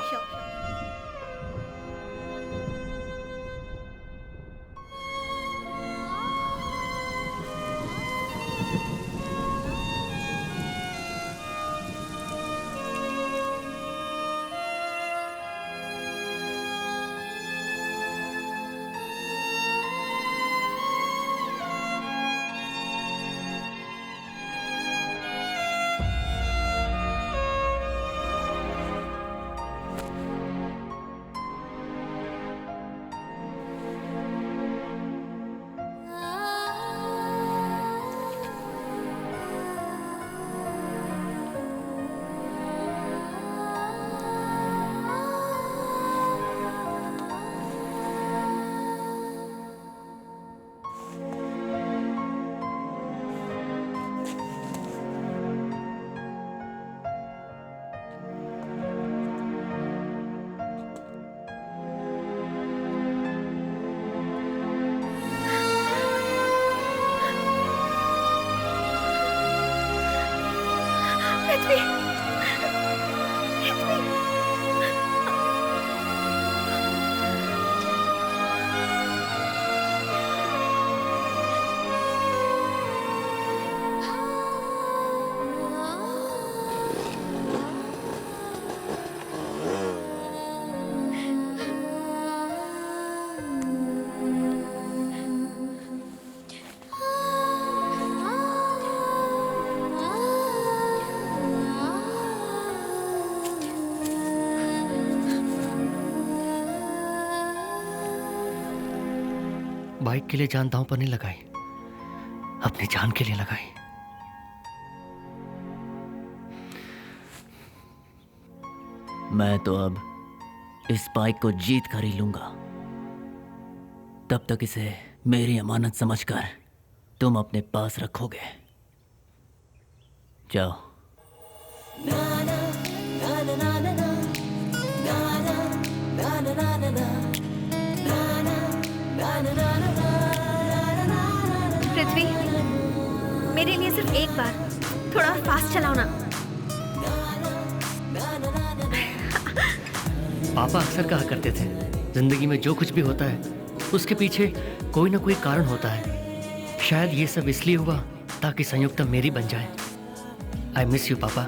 बाइक के लिए जान दांव पर नहीं लगाई, अपनी जान के लिए लगाई। मैं तो अब इस बाइक को जीत कर ही लूंगा। तब तक इसे मेरी अमानत समझकर तुम अपने पास रखोगे। जाओ। पृथ्वी, मेरे लिए सिर्फ एक बार थोड़ा और फास्ट चलाओ ना। पापा अक्सर कहा करते थे, जिंदगी में जो कुछ भी होता है उसके पीछे कोई ना कोई कारण होता है। शायद ये सब इसलिए हुआ ताकि संयुक्ता मेरी बन जाए। आई मिस यू पापा।